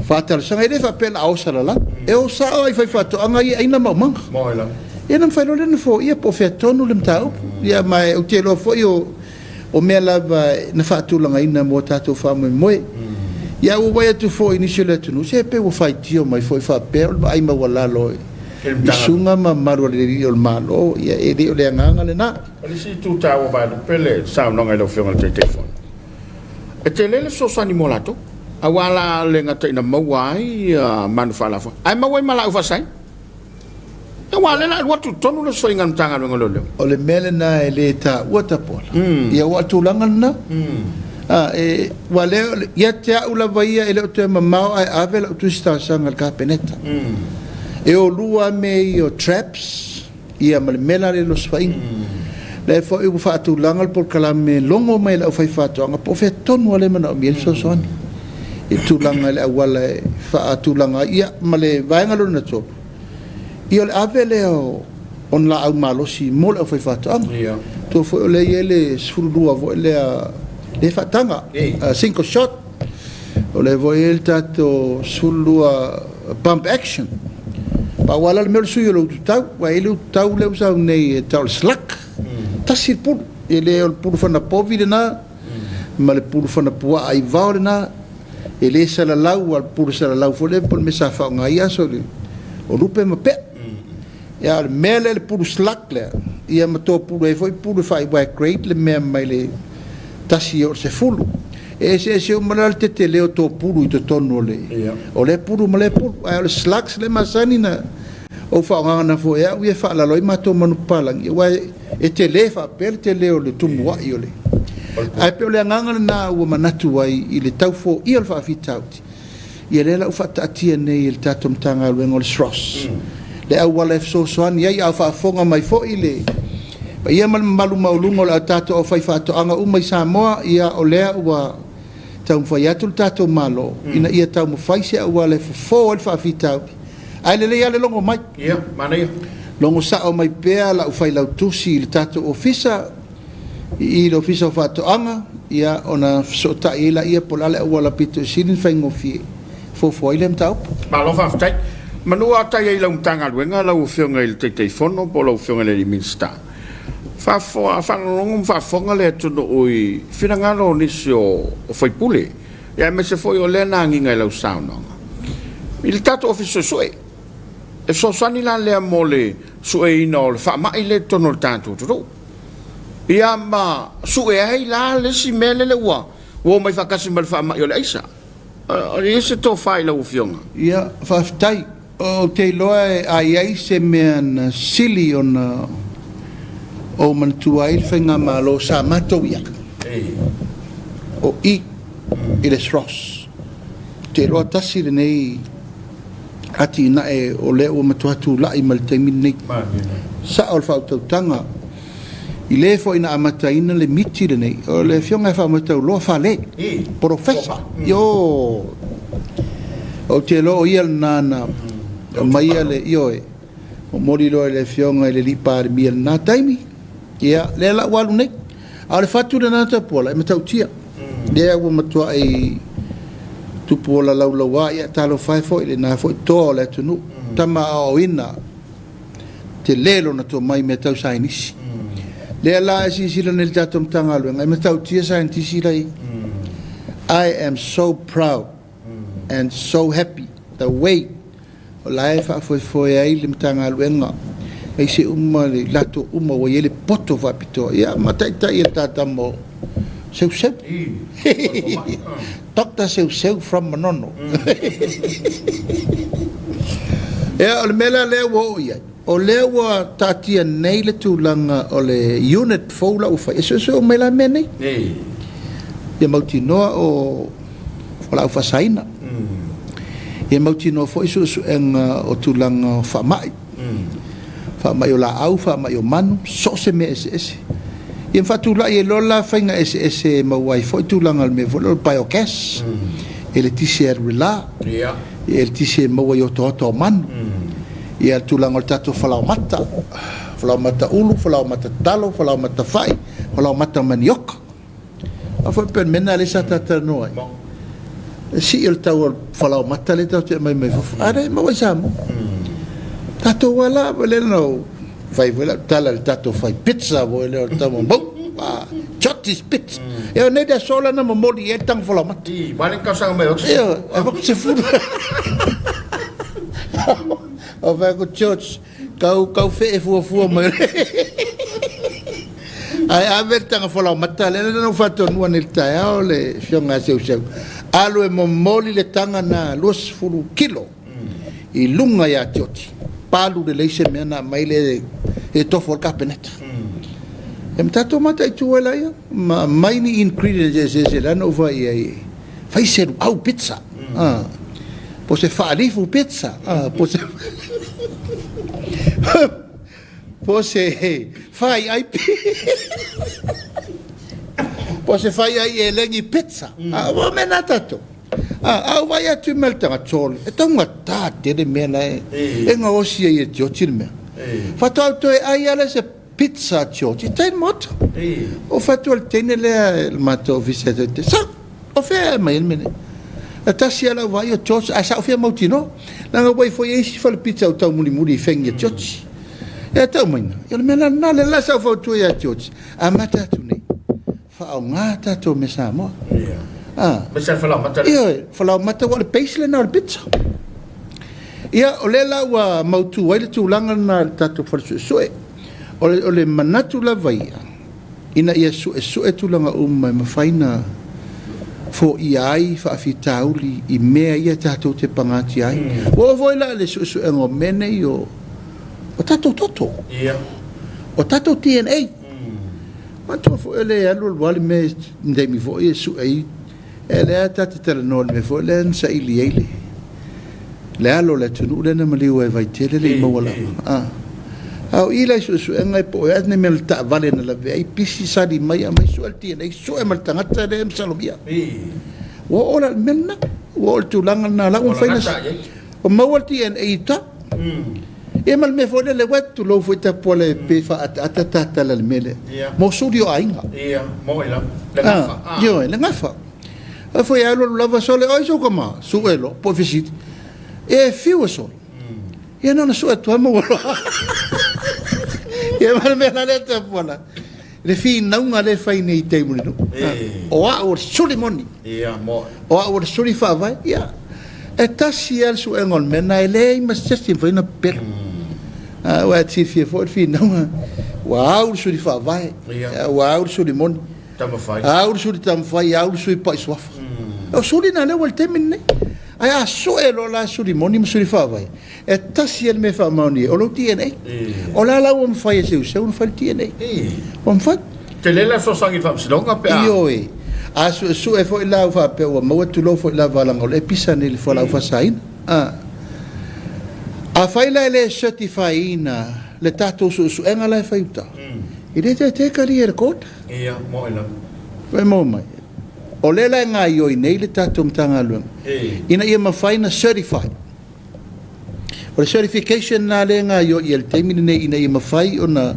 fatal sanga ele fa pela au sala e o sa ai fa fato anga ai na mamang moila e não fa lo le fo ia po fe tonu le mtau ia mai o te lo fo yo o me la na fa tu langa ina mo tato fa mo ia o vai tu fo initial tu no se pe o fa tio mai foi fa per ai ma wala lo sunga ma maru le o malo ia e le nganga le na ali si tu tawo ba pele sa no ngai lo fiona te telefone e te lele so sani molato awala le ngata ina mawai manu fala fa ai mawai mala u fa sai e wala la watu tonu le so ingam tanga ngolo o le mele na le ta wata pola ia watu langana e wale ia te ula vai ele o te mamau ai avel tu sta sanga ka peneta e o lua me o traps ia mela le los fain le fo u fa tu langal por kala me longo me la fai fa to nga po fe tonu ale mana mi so son e tulanga le awala e wha tulanga ia ma le vaenga lona tō ia le ave le on la au malosi mo le whai whātanga tō whai o le ia le sfururua vo le whatanga single shot o le vo e le tato sfururua pump action pa wala le mele sui o le ututau wa e le ututau le usau nei e tau le slak tasi le pulu e le o le pulu whana povi le nā ma le pulu whana pua ai vau le nā e le salalau al pulu salalau fo le pulu me sa whao ngai aso le o rupe ma pe ia le mele le pulu slak le ia ma tō pulu e foi pulu whai wai great le mea mai le tasi o se fulu e se o malal te te leo tō pulu i te tonu o le pulu ma le pulu ai o le slaks le masani na o whao ngana fo ea ui e wha laloi ma tō manu palang ia wai e te le wha pele te leo le tumu wa i o le ai pe o le anganga le nā ua manatu ai i le tau fo i o le wha fitauti ia le la u wha taatia nei i le tatum tanga aluenga o le sros le au wala e fsosoani ai au wha fonga mai fo i le pa ia malu maulunga o le tato o whai whato anga umai Samoa ia o lea ua tau mwhai atu le tato malo ina ia tau mwhai se au wala e fo o le wha fitauti ai le lea le longo mai longo sa o mai pea la u whai lau tusi i le tato ofisa i le ofisa o whatoanga ia ona fsota i la ia polale au wala pito silin whaingofie fo i le mtau malo whaftai manua tai ai lau mtanga luenga lau whionga i le teitei fono po lau whionga le minsta whanongo whafonga le tunu ui whirangalo nisi o whaipule ia me se foi o le nanginga i lau saunanga i le tato ofisa sue e sosani la lea mo le sue ina o le whamai le tono le tato turu ia ma sue ai la le si mele le ua o mai whakasi ma le whamai o le aisa o le ese tō whai lau whionga ia whaftai o te loa e ai ai se mea na sili o na o mantua i whainga malo sa matou ia o i le sros te roa tasi le nei ati ina e o le o matuatu lai ma le taimini nei sa o le whautautanga i le fo ina amata ina le miti le nei o le whionga e whaumatau loa whale profesa yo o te loa o ia le nana o mai le ioe o mori loa le whionga i le lipa le mia le nā taimi ia le la walu nei a le fatu le nana tapuala e matautia le ua matua i tupuola laulaua ia talo fai fo i le nā fo i toa o le atunu tama o ina te lelo na to mai me tau sainisi le la e sisila nel tatum tanga aluenga e matautia sainisi lai I am so proud and so happy the way o la e foi ai le tanga aluenga e se uma le lato uma o ele poto va pito ia mataita ia tatamo seu Dr. seu from Manono o le mela le wo ia o le wa tatia nei le tulanga o le unit fola ufa e so mela mene ia mautinoa o la ufa saina ia mautinoa fo isu enga o tulanga famai famai o la au famai o manu so se me ese ia fatula ia lola fainga ese mawai fo tulanga me fo lo EFKS ele tise rela ia ele tise mawai o to manu ia tulanga o tato falau mata ulu falau mata talo falau mata fai falau mata manioka a foi per mena le sa tata noi si il tau falau mata le tau te mai are mawai samo tato wala le no fai vela tala il tato fai pizza vo le tamo bo chotis pizza e ne da sola na moli e tang falau mata vale causa me se fu o vai go church kau fe fu mai ai avertanga fola matale no fatto no nel taio le fiona seu alo e momoli le tanga na los fulu kilo i lunga ya choti palu de leise mena mai le e to for capeneta tato mata i tuela ia ma mai ni ingredients e la no vai ai fai ser au pizza Pose fa alifu pizza pose fai ai pose fai ai elengi pizza o menatato Au vai atu meltanga tole. E tonga ta te de mena e nga osia e tiotil me. Fatau to ai ala se pizza tiotil. Ten mot. O fatu al tenele il mato visete. Sa o fe mai mene. Atasi ala vai o tiotil asa o fe mautino. Langa vai foi esse fal pizza o tau muri fengi tiotil. E tau maina. Ele mena na le la sa fatu e tiotil. Amata tu nei. Fa o ngata to me Samoa. Mas falar mata. Falar mata o peisle na pizza. Ia o le la wa mautu wai le tūlanga na tatu wharsue. O le manatu la vai. Ina ia sue tūlanga mai mawhaina fo i ai whaafitauli i mea ia tātou te pangati ai. O voi la le sue ngo mene i o tātou toto. O tātou DNA. Matua fo ele alu wali me ndei mi fo i sue i. Ele ata te tala no me fo le nsa ili eile. Le alo le tunu le na maliu e vai tele le mawala. Au ila su ngai po e ne mel ta vale na la ve pisi sa di mai su alti nei su e mal tangata le msalobia. Wo ola menna wo tu langa na la un faina. O mawalti en eita. E mal me fo le wet tu lo fo ta pole pe fa atata la mele. Mo studio ainga. Mo ila. Le ngafa. Yo le ngafa. Foi alo lava sole oi so kama suelo po visit e fiu so e non so tu amo e mal me la leta pola le fi non ale fai nei table no o a o suli moni mo o a o suli fa vai e tasi al su engol mena ele ma sesti foi na per o a ti fi non wow suli fa vai wow suli moni Aur suri tam fai aur suri pa swaf. O suri na le wal temin ne. Ai a soelo la suri moni suri fa vai. E tasiel me fa moni o lo tiene. O la la um fai se un fal tiene. Um fat. Te le la so sangi fam silonga pe. Io e. A su e foi la fa pe o mo tu lo foi la valanga le pisane le foi la fa sain. A fai la le certifyina le tato su engala fai uta. Ide te career code. Mo ila. Vai mo mai. O le la nga yo nei le tatum tanga lu. Ina ia mafaina certified. O le certification na le nga yo il temi nei ina ia mafai ona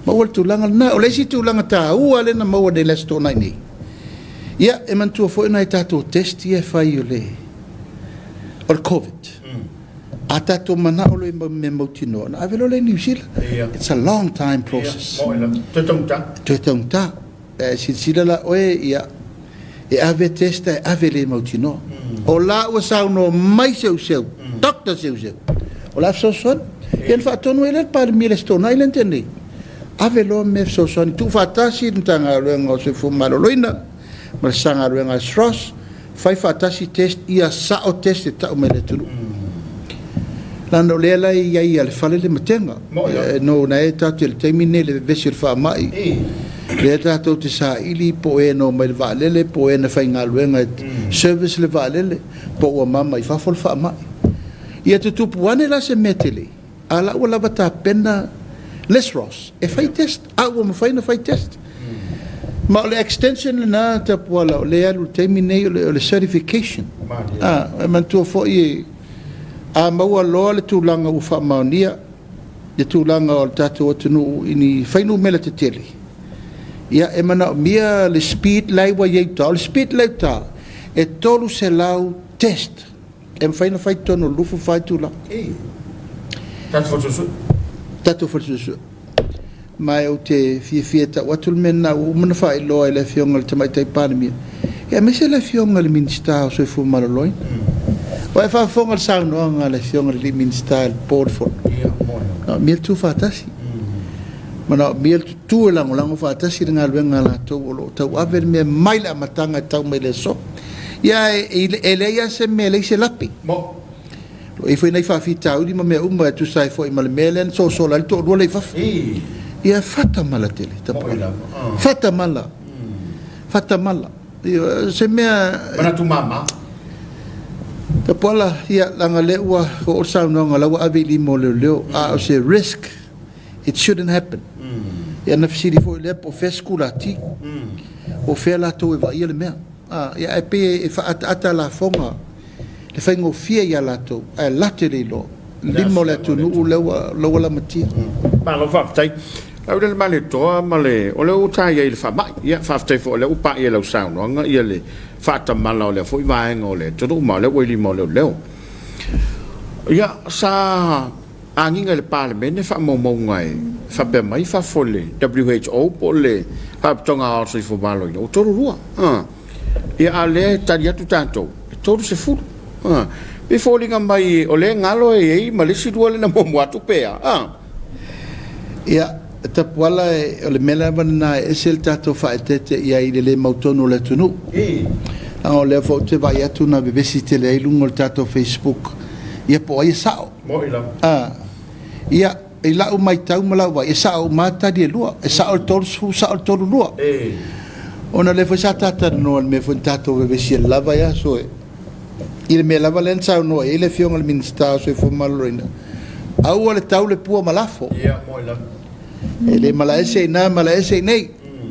ma wal tulanga na o le si tulanga ta u ale na mo de lesto na nei. Ia e man tu fo na tato test ia fai o le. O COVID. Atato mana o le me motino na avelo le New Zealand. It's a long time process. Tutongta. Sila la oe ia e ave testa e ave le motino. O la o sauno mai seu. Doctor seu. O la so son. Ien fa tonu ele par mile stona ile entende. Ave lo me so son tu fatasi ntanga lo se fu maloloina. Mar sanga lo nga stros. Fai fatasi test ia sa o test ta o mele tulu. Lando lela ia le fale le matenga no na eta te termine le vesir fa mai le tato te sa ili po e no mai valele po e na fainga luenga service le valele po o mama I fa fol fa mai ia te tupu ane la se metele ala o lava ta pena les ross e fai test a o ma fai na fai test ma le extension na te pola le alu termine le certification man tu fo I a maua loa le tūlanga u whaamaunia le tūlanga o le tātou atunu ini whainu mele te tele ia e mana mia le speed lai wa iei tā le speed lai tā e tolu se lau test e mwhaina whai tono lufu whai tūlanga tātou whatusu mai au te fia ta watul mena u mana whai loa e le fionga le tamaitai pānemia ia me se le fionga le minista o soi fu maloloin Wa fa fonga sa no nga le fionga le minister portfolio. Mil tu fatasi. Mana mil tu lango fatasi nga lwenga la to lo to aver me maila matanga tau me le so. Ya ele ya se me le se lapi. Mo. Lo foi nei fa fita udi ma me umba tu sai foi mal melen so la to lo le fa. Ya fata mala tele ta fata mala. Fata mala. Se me Mana tu mama. Ta pola ia langa le ua o sa no nga lawa avili mo leo a se risk it shouldn't happen ia na fisi fo le po feskula ti o fela to e va ia le mea ia e pe e fa ata la fonga le whaingo fia ia lato, ai late le lo, limo le tunu lewa la matia. Malo whaftai. Au le male toa, male, o le utai ia i le whamai, ia whaftai fo le upa ia lau saunoanga, ia le whatamala o le fwoi vaenga o le tunu ma le waili mo leo. Ia sa anginga le parlemene whamaumaunga e whapea mai whafole WHO po le haptonga o sui fumalo i o toru rua. Ia a le tari atu tātou, e toru se furu. Pe fōlinga mai o le ngalo e ei malisi rua le na momu atu pea. Ia, tapuala o le mela wana e se le tātou whaetete ia i le mautonu le tunu. O le fo te vai atu na bebesi te le ilungo le tātou Facebook. Ia po ai sao. Mo ila. Ia e lau mai tau malawa e sao mata di lua e sao toru lua. Ona le fa tata no me fo tato ve si lava ya so il me lava len sao no ele fiong al minsta so fo malorina. Au le tau le pua malafo. Ia mo ila. Ele malaese nei.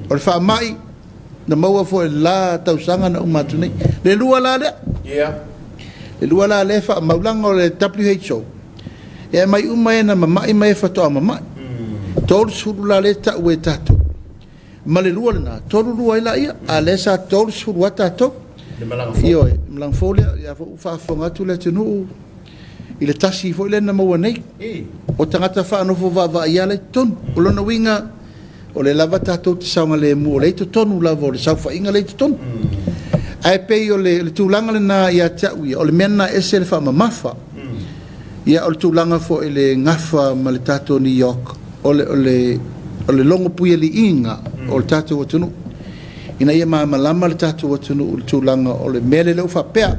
O fa mai na maua fo la tau sanga na umatu nei. Le lua la le. Ia. Le lua la le fa maulanga o le WHO. E mai umai na mamai mai fatoa mamai. Tolu suru la le ta ue tato. Ma le lua na tolu lua ila ia. A le sa tolu suru wa tato. Le malangfo. Io e malangfo le ia fa fonga tu le tenu. Ile tasi fo ile na maua nei. O tangata fa anofo va ia le ton. O lona winga o le lava tato te saunga le mu. O le to tonu lava o le saufa inga le to ton. Ai pe o le tūlanga le na ia taui. O le mena ese le fa mamafa. Ia o le tūlanga fo ele ngafa ma le tato New York. O le longo pui li inga o le tato watunu. Ina ia malama le tato watunu o le tūlanga o le mele leo fa pea.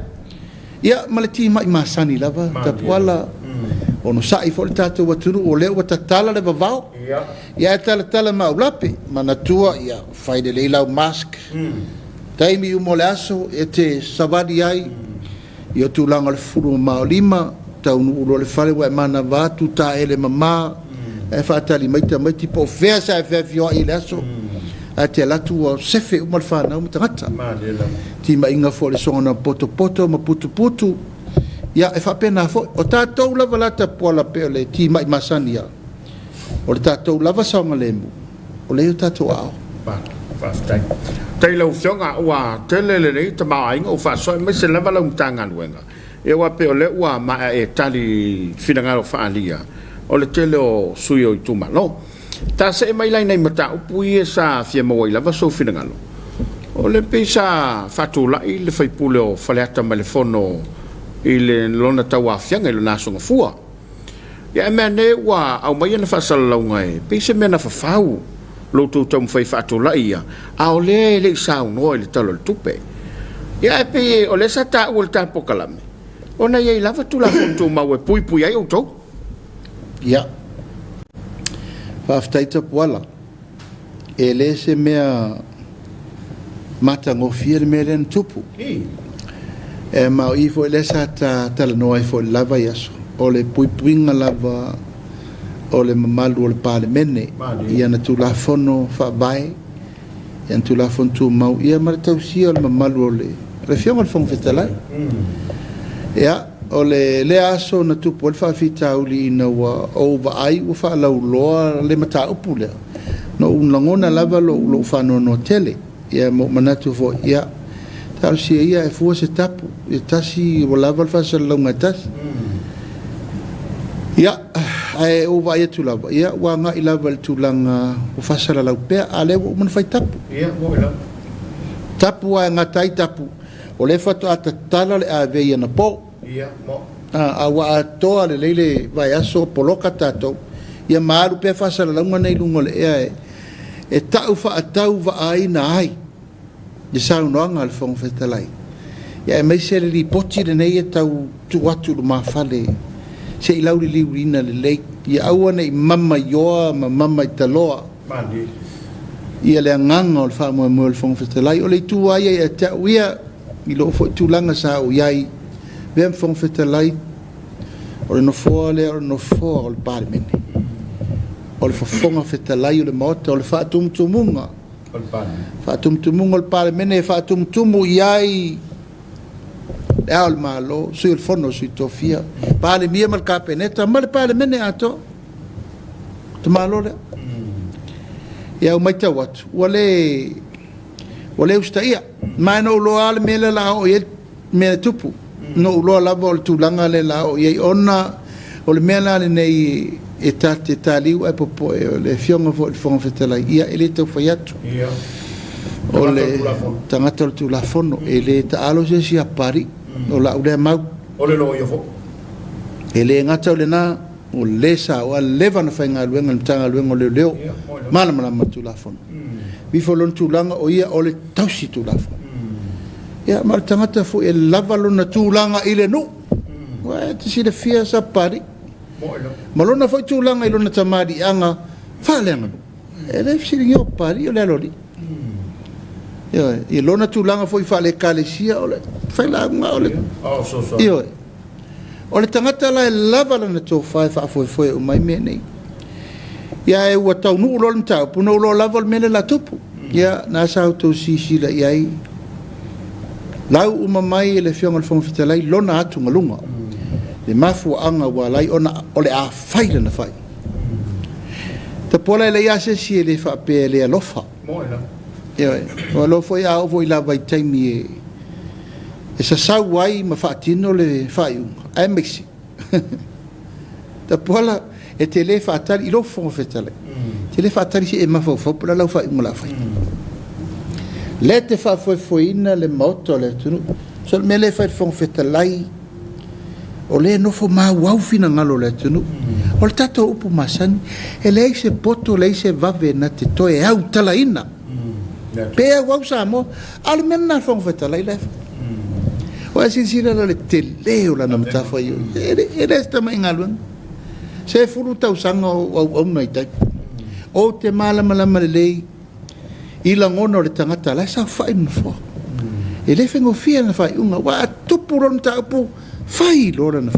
Ia ma le tima i masani lava. Tapuala o no sai fo le tato watunu o leo watatala le vavao. Ia e tala ma ulape. Manatua ia faide le ilau mask. Taimi umo le aso e te savadi ai. Ia tūlanga le furu ma o lima. Tau ulo le fale wa mana vatu ta ele mama e fatali mai tipo fea sa fe fio ile aso a te latu o sefe umal fa na mutata ti mai inga fo le sona poto ma putu ya e fa pena fo o tatou lava lata pola pele ti mai masania o tatou lava sa ngalemu o le tatou ao fa stai tai lo fionga wa tele le te mai o fa so me se lava la mtanga wenga e wa pe ole wa ma e tali finanga fa alia o le tele o sui o tuma no ta se mai lai nei mata upui sa fia mo ila va so finanga no o le pesa fatula i le fai pule o faleata ma le fono i le lona tawa fianga i le naso ngafua ya mene wa au mai na fa salonga e pesa mena fa fau lo tu tom fai fatula ia a le sa no le talo tupe ya pe o le sa ta o ta pokalame ona ia lava tu la fontu mau e pui ai o tau. Ia. Whaftaita puala. E le se mea mata ngofia le mea ren tupu. E mau i fo le sa tala noa i fo lava yaso. O le puinga lava o le mamalu o le pale mene. Ia na tu la fono fa vai. Ia na tu la fontu mau. Ia maratau si o le mamalu o le. Refionga le fonga fetalai. Ia, o le aso na tupu o le whawhita uli ina wa over ai wa whalau loa le mata upu lea. No unlangona lava lo whano no tele. Ia mo manatu fo, ia, tau si ia e fua se tapu. Ia tasi o lava le whasa launga tasi. Ia, ai over ai atu lava. Ia, wa nga i lava le tulanga o whasa la lau pea, a le wa umana whai tapu. Ia, mo ila. Tapu a ngatai tapu. O le fato ata tala le ave ia na po. Ia, mo. A wa atoa le leile vai aso poloka tato. Ia maaru pe fasa la lunga nei lunga le ea e tau fa atau va ai na ai. Ia sau noanga le fonga fetalai. Ia e meise le li poti le nei e tau tu watu lu mawhale. Se i lauri liurina le leik. Ia aua nei mama ioa ma mama i taloa. Mandi. Ia le anganga o le wha mua le fonga fetalai. O le tu ai e tau ia i lo fo tulanga sa o yai vem fon fetalai o le no fole o no fo o le parmene o le fonga fetalai o le mota o le fatumtumunga o le parmene fatumtumunga o le parmene fatumtumu yai le al malo sui il fono sui tofia pale mia mal capeneta mal pale mene ato te malo le ya o mai te wat wale ustai ma no lo al mele la o ye me tupu no lo la vol tu langa le la o ye ona o le mele le nei e tate tali o e popo le fionga fo il fon fetela ia ele te faiatu ia o le tangata tu la fono e le ta alo se si apari o la ule mau o le lo yo fo e le ngata o le na o le sa o le vana fainga luenga mtanga luenga le leo mala mala tu la fono vi folon tu langa o ia o le tausi tu la fono ia mal tangata fo e lava lona tu langa ile no wa te si le fia sa pari malona foi tu langa ilona tamari anga falenga e le fsiringo pari o le alori ia lona tu langa foi fale kalesia o le faila nga o le ia o le tangata la lava lana to fai fa foi o mai mene ia e wa tau nu lo nta puno lo lava mele la tupu ia na sa auto si la ia lau uma mai le fionga fon fitalai lona atu ngalunga le mafu anga walai ona ole a faile na fai te pola le yase si le fa pe le lofa moina o lo foi a voi la vai taimi e sa sa wai ma fa tino le fai ai mexi te pola e te le fa tali lo fo fetale te le fa tali si e ma fo pola la fai mo la fai le te fa foi ina le moto le tu so me le fa fo fetalai o le no fo ma wau fina ngalo le tunu o le tato upu masani e le se poto le se vave na te toe au tala ina pe wau sa mo al menna fo feta lai le o si le te leo la na mta fo io e le sta mai ngalo se furu tau sanga o mai tai o te mala le i la ngono le tangata la sa fa in fo e le fengo fia na fa unga wa tupu ron ta upu fai lora na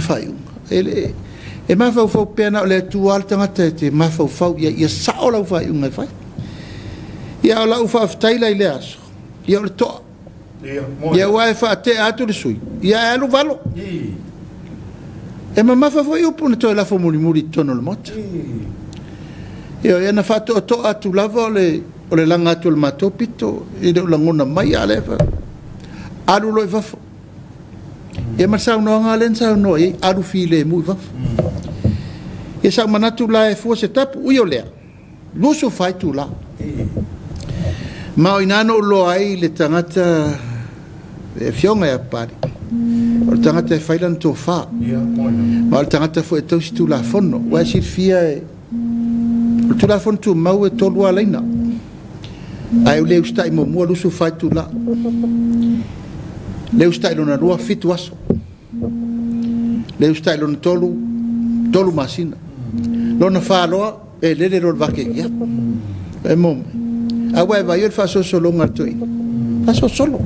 fai e ma fau pena le tu alta ngata te ma fau ia sa ola fai unga fai ia ola ufa ftaila ile aso ia le to ia wa fa te atu le sui ia alu valo e ma fau io pun to la fo muri tono le mot ia na fa to atu lava o le langa atu le matopito i le langona mai ale fa alu lo fa e ma sa no ngalen sa no e aru file mu va e sa manatu la e fo se tap u yo le lu so fai tu la ma o inano lo ai le tangata e fionga e pari o tangata e failan to fa ma o tangata fo e to si tu la fono wa si fia e tu la fono tu mau e to lua leina ai le ustai mo lu so fai tu la le ustai lona rua fitu aso le ustai lona tolu masina lona faloa e le ro vake ya e mom a vai io fa solo ngatoi fa solo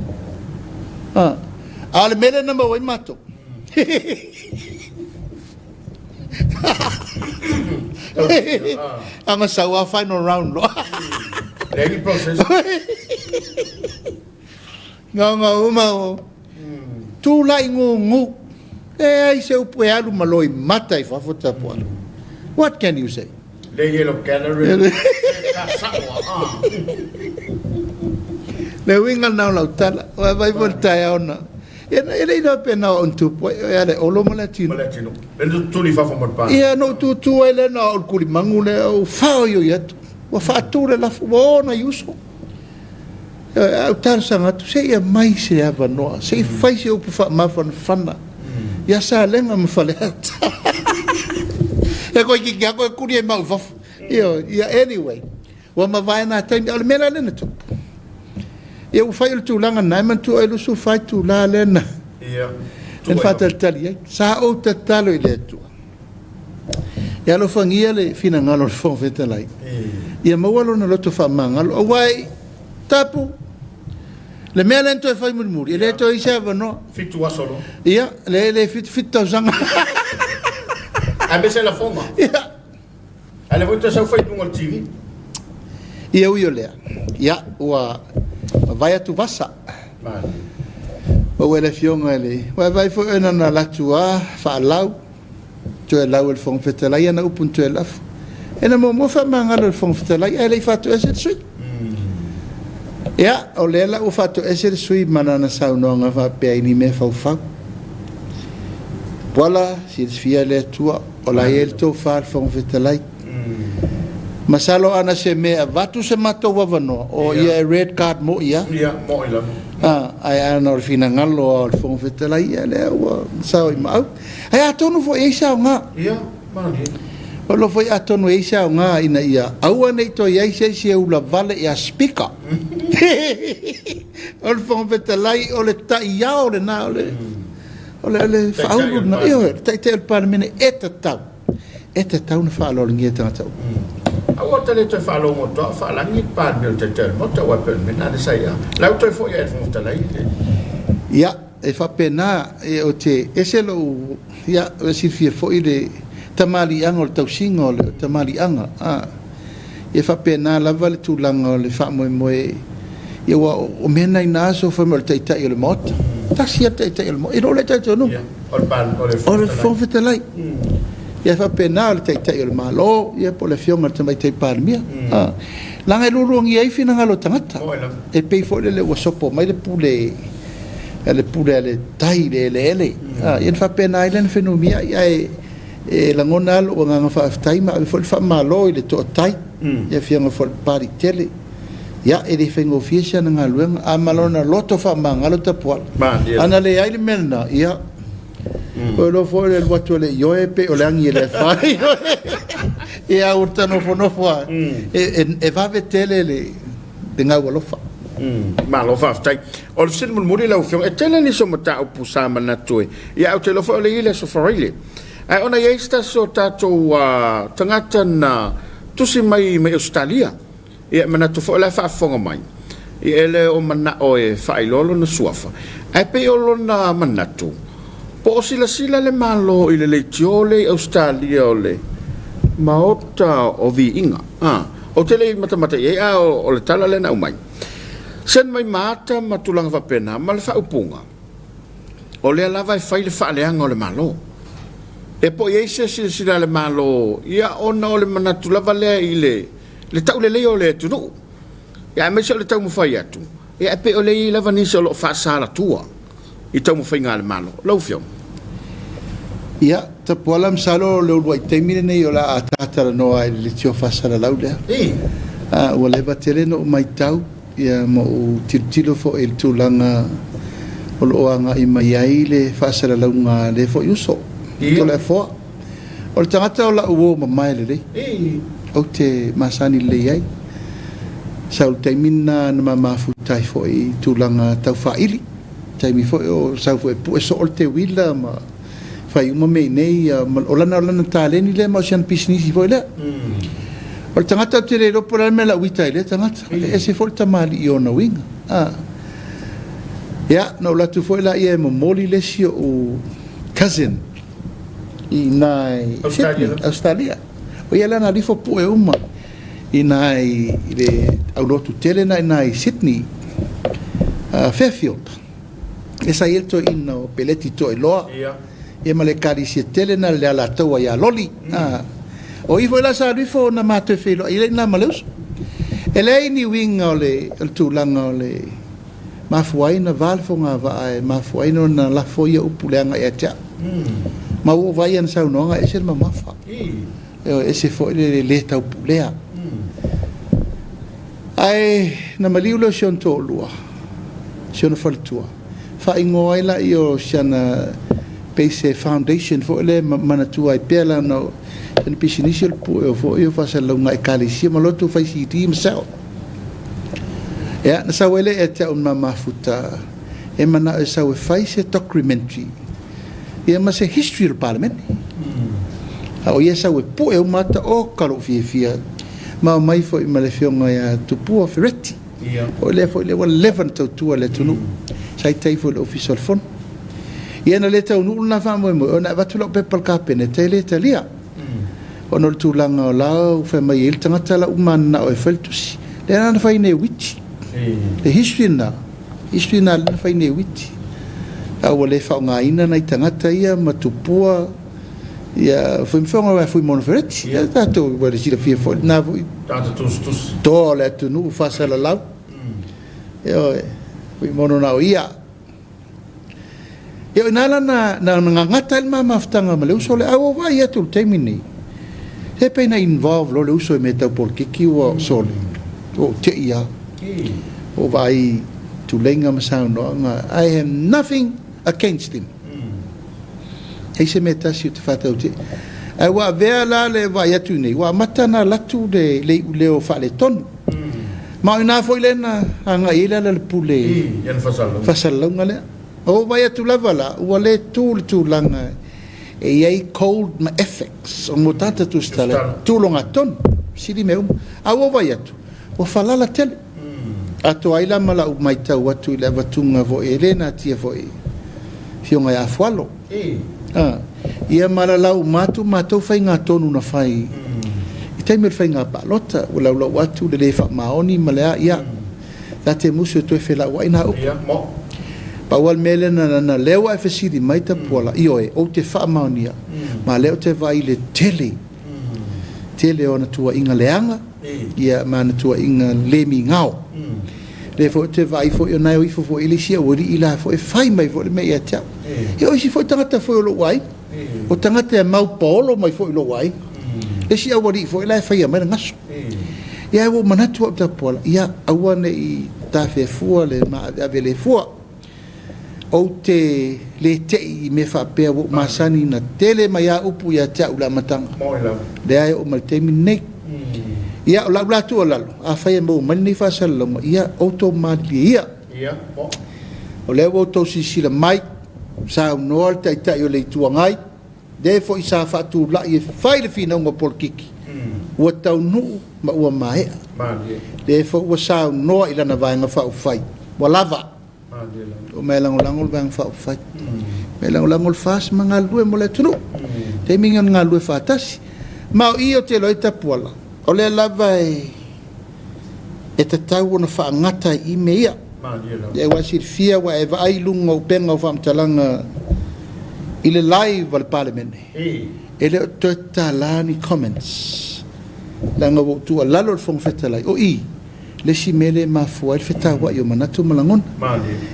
al mele na mo mato anga sawa final round lo Daily process. Nga tu lai ngu e ai se upu e alu maloi mata i whawhota pualu. What can you say? Le yellow gallery. Le winga nau lau tala, o e vai voltai ona. E rei no pena on tupu, e ale olo malatino. Malatino. E tu li fa fa morpana. Ia no tu ele na o kuri mangu le o whao yo yatu. Wa whaature la fuona yuso. Au tarsanga tu se ia mai se ava noa. Se fai se upu mawhana. Ia sa lenga mwhale ata. E koe ki kia koe kuri e mau wafu. Ia anyway. Wa mawai nā taimi. Ale mena lena tupu. Ia u fai tu langa nai man tu elu su fai tu la lena. Ia. En fatal tali ai. Sa o te talo i le tua. Ia lo fangia le fina ngalo le fong feta lai. Ia mawalo na loto fa mangalo. Awai tapu. Le mea lento e fai muri. Le to i se avano. Fitu asolo. Ia, le fit tau sanga. A bese la foma. Ia. Ale vuelta sa fai tungo TV. Ia uio lea. Ia, ua vai atu vasa. o ele fionga ele vai fo ena na latua fa lau to e lau el fong fetalai ana upun to elaf ena mo fa mangalo el fong fetalai ele fatu ese sui ya o lela u fatu ese sui manana saunonga fa pe ni me fa wala si fia le tua o la el to fa fong fetalai masalo ana se me vatu se mato wavano o ia red card mo ia mo ila ai ana fina ngalo al fong fetalai ele o sao i mau ai atonu fo isa nga mani o lo foi atonu isa nga ina ia au nei to ia se ula vale ia speaker o fong fetalai o le ta ia o le na o le faulu na io tai te par mene eta na fa lo ngi ta ta o tele te fa lo mo to fa la ni pa mil te mo te wa pe mena de sai la to fo ia fo fetalai ia e fa pena e o te ese lo ia si fie fo ile tamali angol tau singol tamali anga e fa pena la vale tu langa le fa mo ia wa o mena ina so fa mo te le mot ta sia te le mot e lo le te no o le fo fetalai ia fa pena le te le malo ia po le fionga te mai te parmia langa lu ngi ai fina ngalo tangata e pe fo le o sopo mai le pule le tai le ia fa pena ile fenomia ia e la ngona o nga fa tai ma fo fa malo ile to tai ia fianga fo pari tele ia e le fengo fiesa nga luenga a malona loto fa mangalo te po ana le ai le melna ia o lo fo le watu le yo e pe o le angi le fa e a urta no fo e va vetele le denga wo lo fa ma lo fa tai o le sin muri la ufio e tele ni so mata o pusama na toe ia o te lo fo le ile so farile ai ona ye sta so tato tangata na tusi mai Australia ia mana to fo la fa fonga mai e ele o mana o e fa ilolo na suafa ai pe o lona manatu po sila le malo ile le tiole Australia ole maopta o vi inga o tele mata ye o le tala le na umai sen mai mata matulang va pena mal fa upunga o le lava fai le fa le anga o le malo e po ye sila le malo ia ona o le manatu lava le ile le tau le o le tunu ia me se le tau mo fai atu e pe o le lava ni se lo fa sala tua i tau mo fai ngale malo lo fio ia ta polam salo le uai temine nei o la atata no ai le tio fa sala lauda o le batele no mai tau ia mo tilo fo el tulanga o lo anga i mai ai le fa sala launga le fo yuso to le fo o le tangata o la uo ma mai le o te masani le ai sau temina na mama futai fo i tulanga tau fa ili taimi fo o sau fo e so o te wila ma fai uma me nei o lana taleni le ma sian pisnisi fo le o le tangata te le ropo la me la wita le tangata e se fo tamali i ona winga ia no la tu fo la ia mo moli le si o cousin i nai Australia o ia lana rifo pu e uma i nai le aulotu tele nai Sydney Fairfield e sa ilto ina o peleti to e loa e ma le kari si tele na le ala taua ia loli o i foi la sa rifo na mate felo i le na maleus e le ni winga o le tūlanga o le mafuai na valfonga va e mafuai no na la foia upuleanga e tia ma o vai an sau nonga e se ma mafa e se foi le tau pulea ai na maliulo sion to lua sion faltua fa ingoai la io siana Base Foundation for le manatua I pela no en pisinicial pu fo io fa salunga e kalisi maloto fa si team sel ya na sawele e te un mama futa e mana e sawe fa se documentary e ma se history del parliament o ia sawe pu e mata o kalo fia ma mai fo i male fionga ya tu pu ferretti o le fo le 11 to tu le tunu sai tai fo official phone ia na le tau nu na fa mo ona va tu lo pe pel kapene tele telia ono tu langa o lao fa mai il tangata la umana o feltus le na fa ine witi the history na fa ine witi Au le whaungaina nei tangata ia matupua ia whimwhonga wa whi monofereti ia tātou wale sira fia fo nā vui tātou tus tō le atunu whasala lau ia oe whi mono nao ia ia inala na ngangata ilma maftanga ma le uso le au vai atu teimi nei he peina involve lo le uso me tau polkiki o sole o te ia o vai tu lenga masau no I have nothing against him. Hei se me tasi o te whatau te. Ai wa vea la le vai atu nei, wa matana latu le leo whale tonu. Ma ina foi lena anga ila le pule. Ian Whasalunga lea. O vai atu lava la, ua le tū langa e iei cold ma effects o mo tata tu stale. Tūlonga tonu, siri me a o vai atu. O whalala tele. Ato aila mala u mai tau atu i le avatunga vo e lena tia vo e. Fionga ia fualo. Ia malalau mātou whai ngā tonu na whai. I teimir whai ngā palota, o lau atu le lefa maoni malea ia. La te musu e toi whela ua ina upu. Paual mele na lewa e whesiri mai ta puala. Ioe, o te wha maonia. Ma leo te vai le tele. Tele o na tua inga leanga. Ia ma na tua inga lemi ngao. Le fo te vai fo yo nai fo fo ile sia ori ila fo e fai mai fo le me ia tau. E o si fo tangata fo lo wai. O tangata e mau polo mai fo lo wai. E sia ori fo ila fai mai ngaso. Ia wo manatu ta pola. Ia awane i ta fe fo le ma ave le fo. O te le te i me fa pe wo masani na tele mai a upu ia tau la matanga. Le ai o mal temi nei. Ia la tu lalo a fai mo mani fa sallo ia automatically ia o le auto si la mai sa no alta ita yo le tuangai de fo isa fa tu la ia fai le fina ngo polkiki o tau nu ma o mai de fo o sa no ila na vai nga fa fai o lava o melang langol bang fa fai melang langol fas mangal due mo le tunu te mingan ngal due fa tas ma io te lo ita pola o le lava e te tau na whaangata i mea. E wasir fia wa e vai lunga o penga o whamtalanga i le live al parliament. E le o te talani comments. Langa o tua lalo fong fetalai. O i, le si mele ma fua il fetawa i o manatu malangon.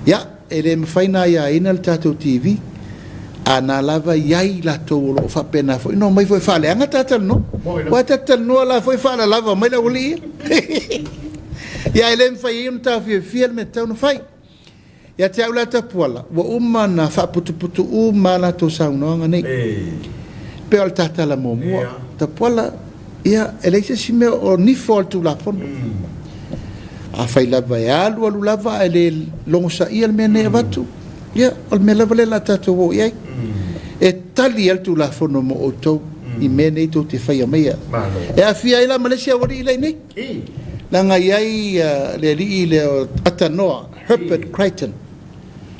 Ya, e le mawhaina ia ina le tātou TV. Ana lava iai la tau lo fa pena fo no mai foi fale anga tatal no wa tatal no la foi fale lava mai la uli ya elem fai un ta fi me tau no fai ya te aula ta pola wa umma na fa putu umma la to sa no nga nei pe al tatal mo mo ta pola ya eleise si me o ni fol tu la fon a fai lava ya lu lava ele longo sa il me ne vatu ya al me lava la tatu wo ya e tali al tu la fono mo oto i mene to te fai mea e a fia ila Malaysia wari ila nei la nga yai le li le atanoa Herbert Crichton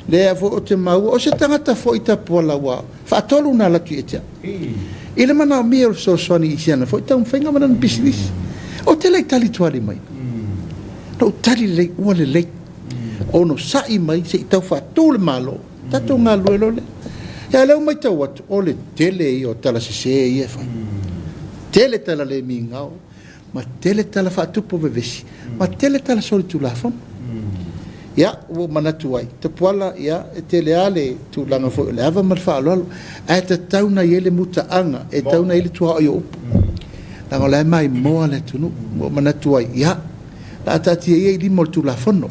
le a fo te mau o se tangata fo ita pola wa fa tolu na la tuetia ila mana me so soni isiana fo tang fenga mana business o te le tali tuali mai no tali le wale le ono sai mai se tau fa tole malo tato nga luelo le ya leo mai tau atu o le tele i o tala se i e fai tele tala le mi ngao ma tele tala fa tupo vevesi ma tele tala soli tu lafon ya o manatu ai te poala ya e tele ale tu langa fo le ava mal fa alo e te tau na yele muta anga e tau na yele tua o upu langa le mai moa le tunu o manatu ai ya la tati e li mol tu lafon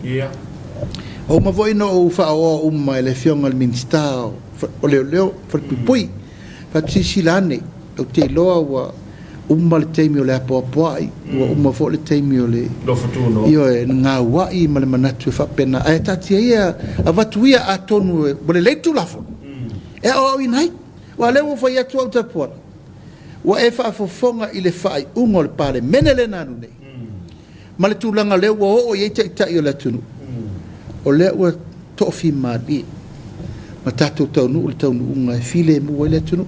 o ma voi no o fa o umma le fionga al ministero o leo fa pui fa si lane o te loa wa umma le teimi o le apoapoai ua umma fo le teimi o le lo futuno io e ngā wai ma le manatu fa pena e tati ia a vatuia a tonu e bole le tu lafo e o inai wa leo fa ia tu au tapua wa e fa fofonga i le fai ungo le pare menele nanu nei ma le tulanga leo o ye ta i o le tunu o le ua tofi madi ma tatou taunu le taunu unga e file mu le tunu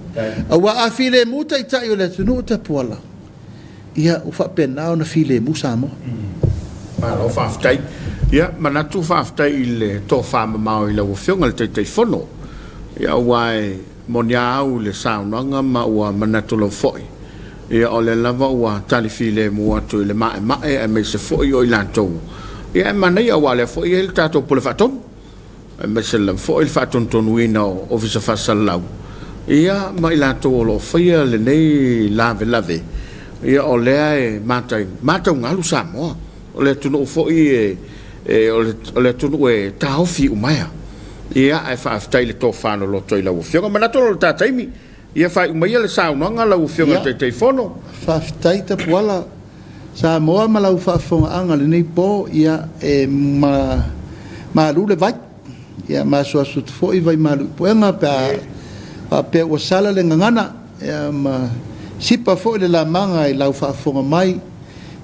a wa a file mu tai tai o le tunu ta pola ia o fa pena na file mu samo ma lo fa ftai ia ma na tu fa ftai le to fa ma o le o fionga le tai fono ia wai monia au le saunanga ma ua manatolo foi ia o le lava ua talifile mua tu le mae e me se foi o ilantou ia mana ia wale foi il tato pole faton e me se le foi il faton tonuina o visa fasalau ia ma ilantou lo foi le nei lave ia o le matai ngalu Samoa o le tunu foi o le tunu e taofi umaya ia ai fa aftai le tofano lo toila o fionga manatolo tataimi ia fa umaya le saunanga la o fionga te fono fa aftai ta puala Samoa ma lau fa fonga anga le nei po ia ma lule vai ia ma so su foi vai ma lu poenga pa pe o sala le ngana ia ma sipa fo le la manga i lau fa fonga mai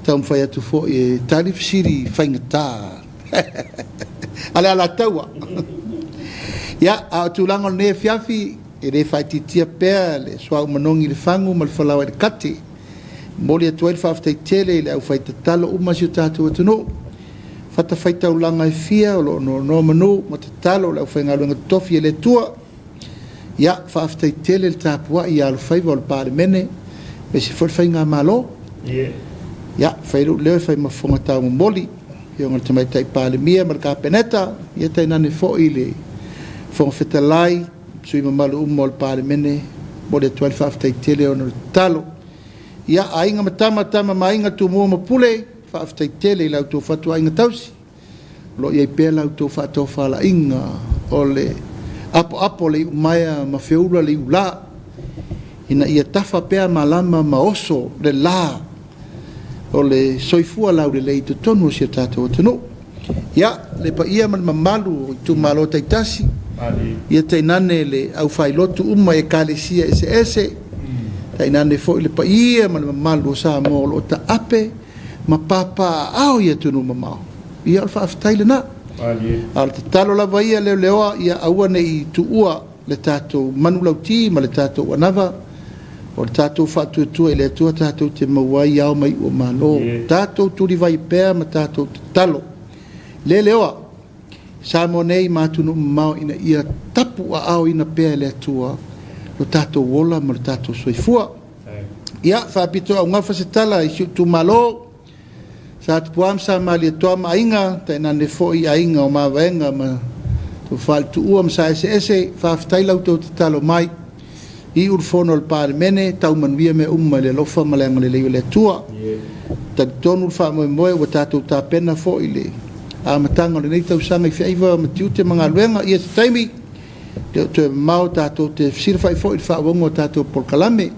tam fa tu fo e talif siri faingata ala taua ya a tu lango ne fiafi e le fa titia pe le so manongi le fangu mal falawa le kati moli 12 fa tele le au fa talo uma si tatu tuno fata faita ulanga e fia lo no manu matalo le fa ngalo tofi le tua ya fa tele le tapua ia al fa vol par mene e si for fainga malo ya fairu le fa ma fonga ta moli yo ngal tamai tai pale mia marka peneta ia tai nane fo ile fo fetalai sui malu mol pale mene moli 12 fa tele on talo ia ainga matama mainga tu mo pule fa tele la tu fatu ainga tausi lo ia pela tu fatu fala inga ole apo le maya ma feula le ula ina ia tafa pea malama maoso le la o le soifua lau le tu tonu si tato tonu ia le pa ia man mamalu tu malo taitasi ia tainane le au failotu uma e kalesia ese tainane fo le pa ia man mamalu sa mo lo ta ape ma papa au ia tunu mamao ia alfa aftaile na al talo la vaia le leoa ia aua nei tu ua le tato manulauti ma le tato anava o tato fatu tu ele tu tato te mawai au mai o malo tato tu li vai pe ma tato talo le leoa samonei matunu mau ina ia tapu au ina pe le tua lo tato wola ma tato soifua ia fa pito nga fa setala i tu malo sa puam sa mali to ma inga te na ne foi ainga o ma venga ma tu fal tu uam sa ese fa ftaila auto talo mai i urfono al par mene tau manvia me le lofa malanga le tua ta tonu fa mo o tatu ta pena fo ile a matanga le tau sanga i faiva matiute manga luenga ia taimi te mau tatu te sirfa fo il fa bongo tatu por kalame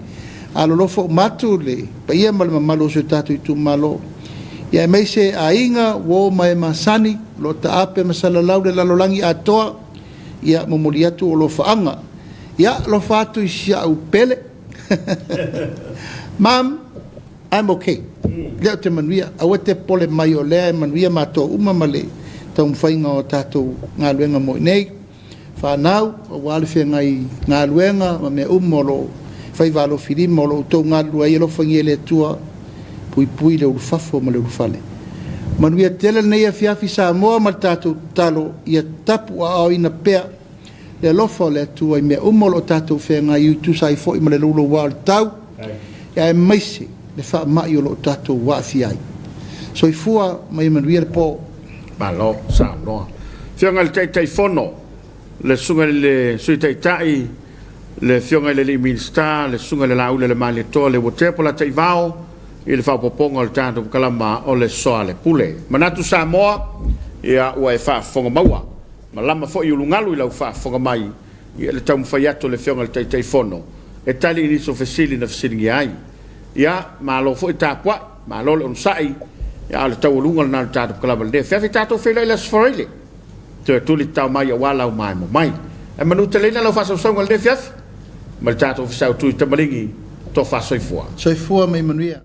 alo lofo matu le pa ia mal malo so tatu tu malo ia mai se ainga wo mai masani lo ta ape masala laude la lolangi atoa ia momoliatu o lo faanga ia lo fatu sia u pele mam I'm okay le te manuia awete pole mai o le manuia mato uma male tau fainga o tatu nga luenga mo nei fa nau o wale fe ngai nga luenga ma me umolo fai valo filimo lo to nga luai lo fangile tua pui le urfafo ma le urfale manuia tele nei afiafi Samoa ma tatu talo ia tapu au ina pea le lofo le tua i me umolo tatu whenga i tu sai fo i ma le lulo wal tau ia e maise le wha mai o lo tatu waafi ai so i fua mai manuia le po malo Samoa whionga le teitai fono le sunga le sui teitai le whionga le minister le sunga le laule le mali toa le wotepo la teivao i le whapoponga le tatu kalama o le Soalepule manatu Samoa ia ua e whafonga maua ma lama fo i ulungalu i lau whaafonga mai i le tau mwhaiato le whionga le teitai fono e tali ini so fesili na fesilingi ai ia ma lo fo i tāpua ma lo le unsai ia le tau ulunga le nana tātu kalama le whiafi tātou whila i le sforeile te tuli tau mai a walau mai mo mai e manu te leina lau whasausonga le whiafi ma le tātou whisau tui tamalingi to whasoifua soifua mai manuia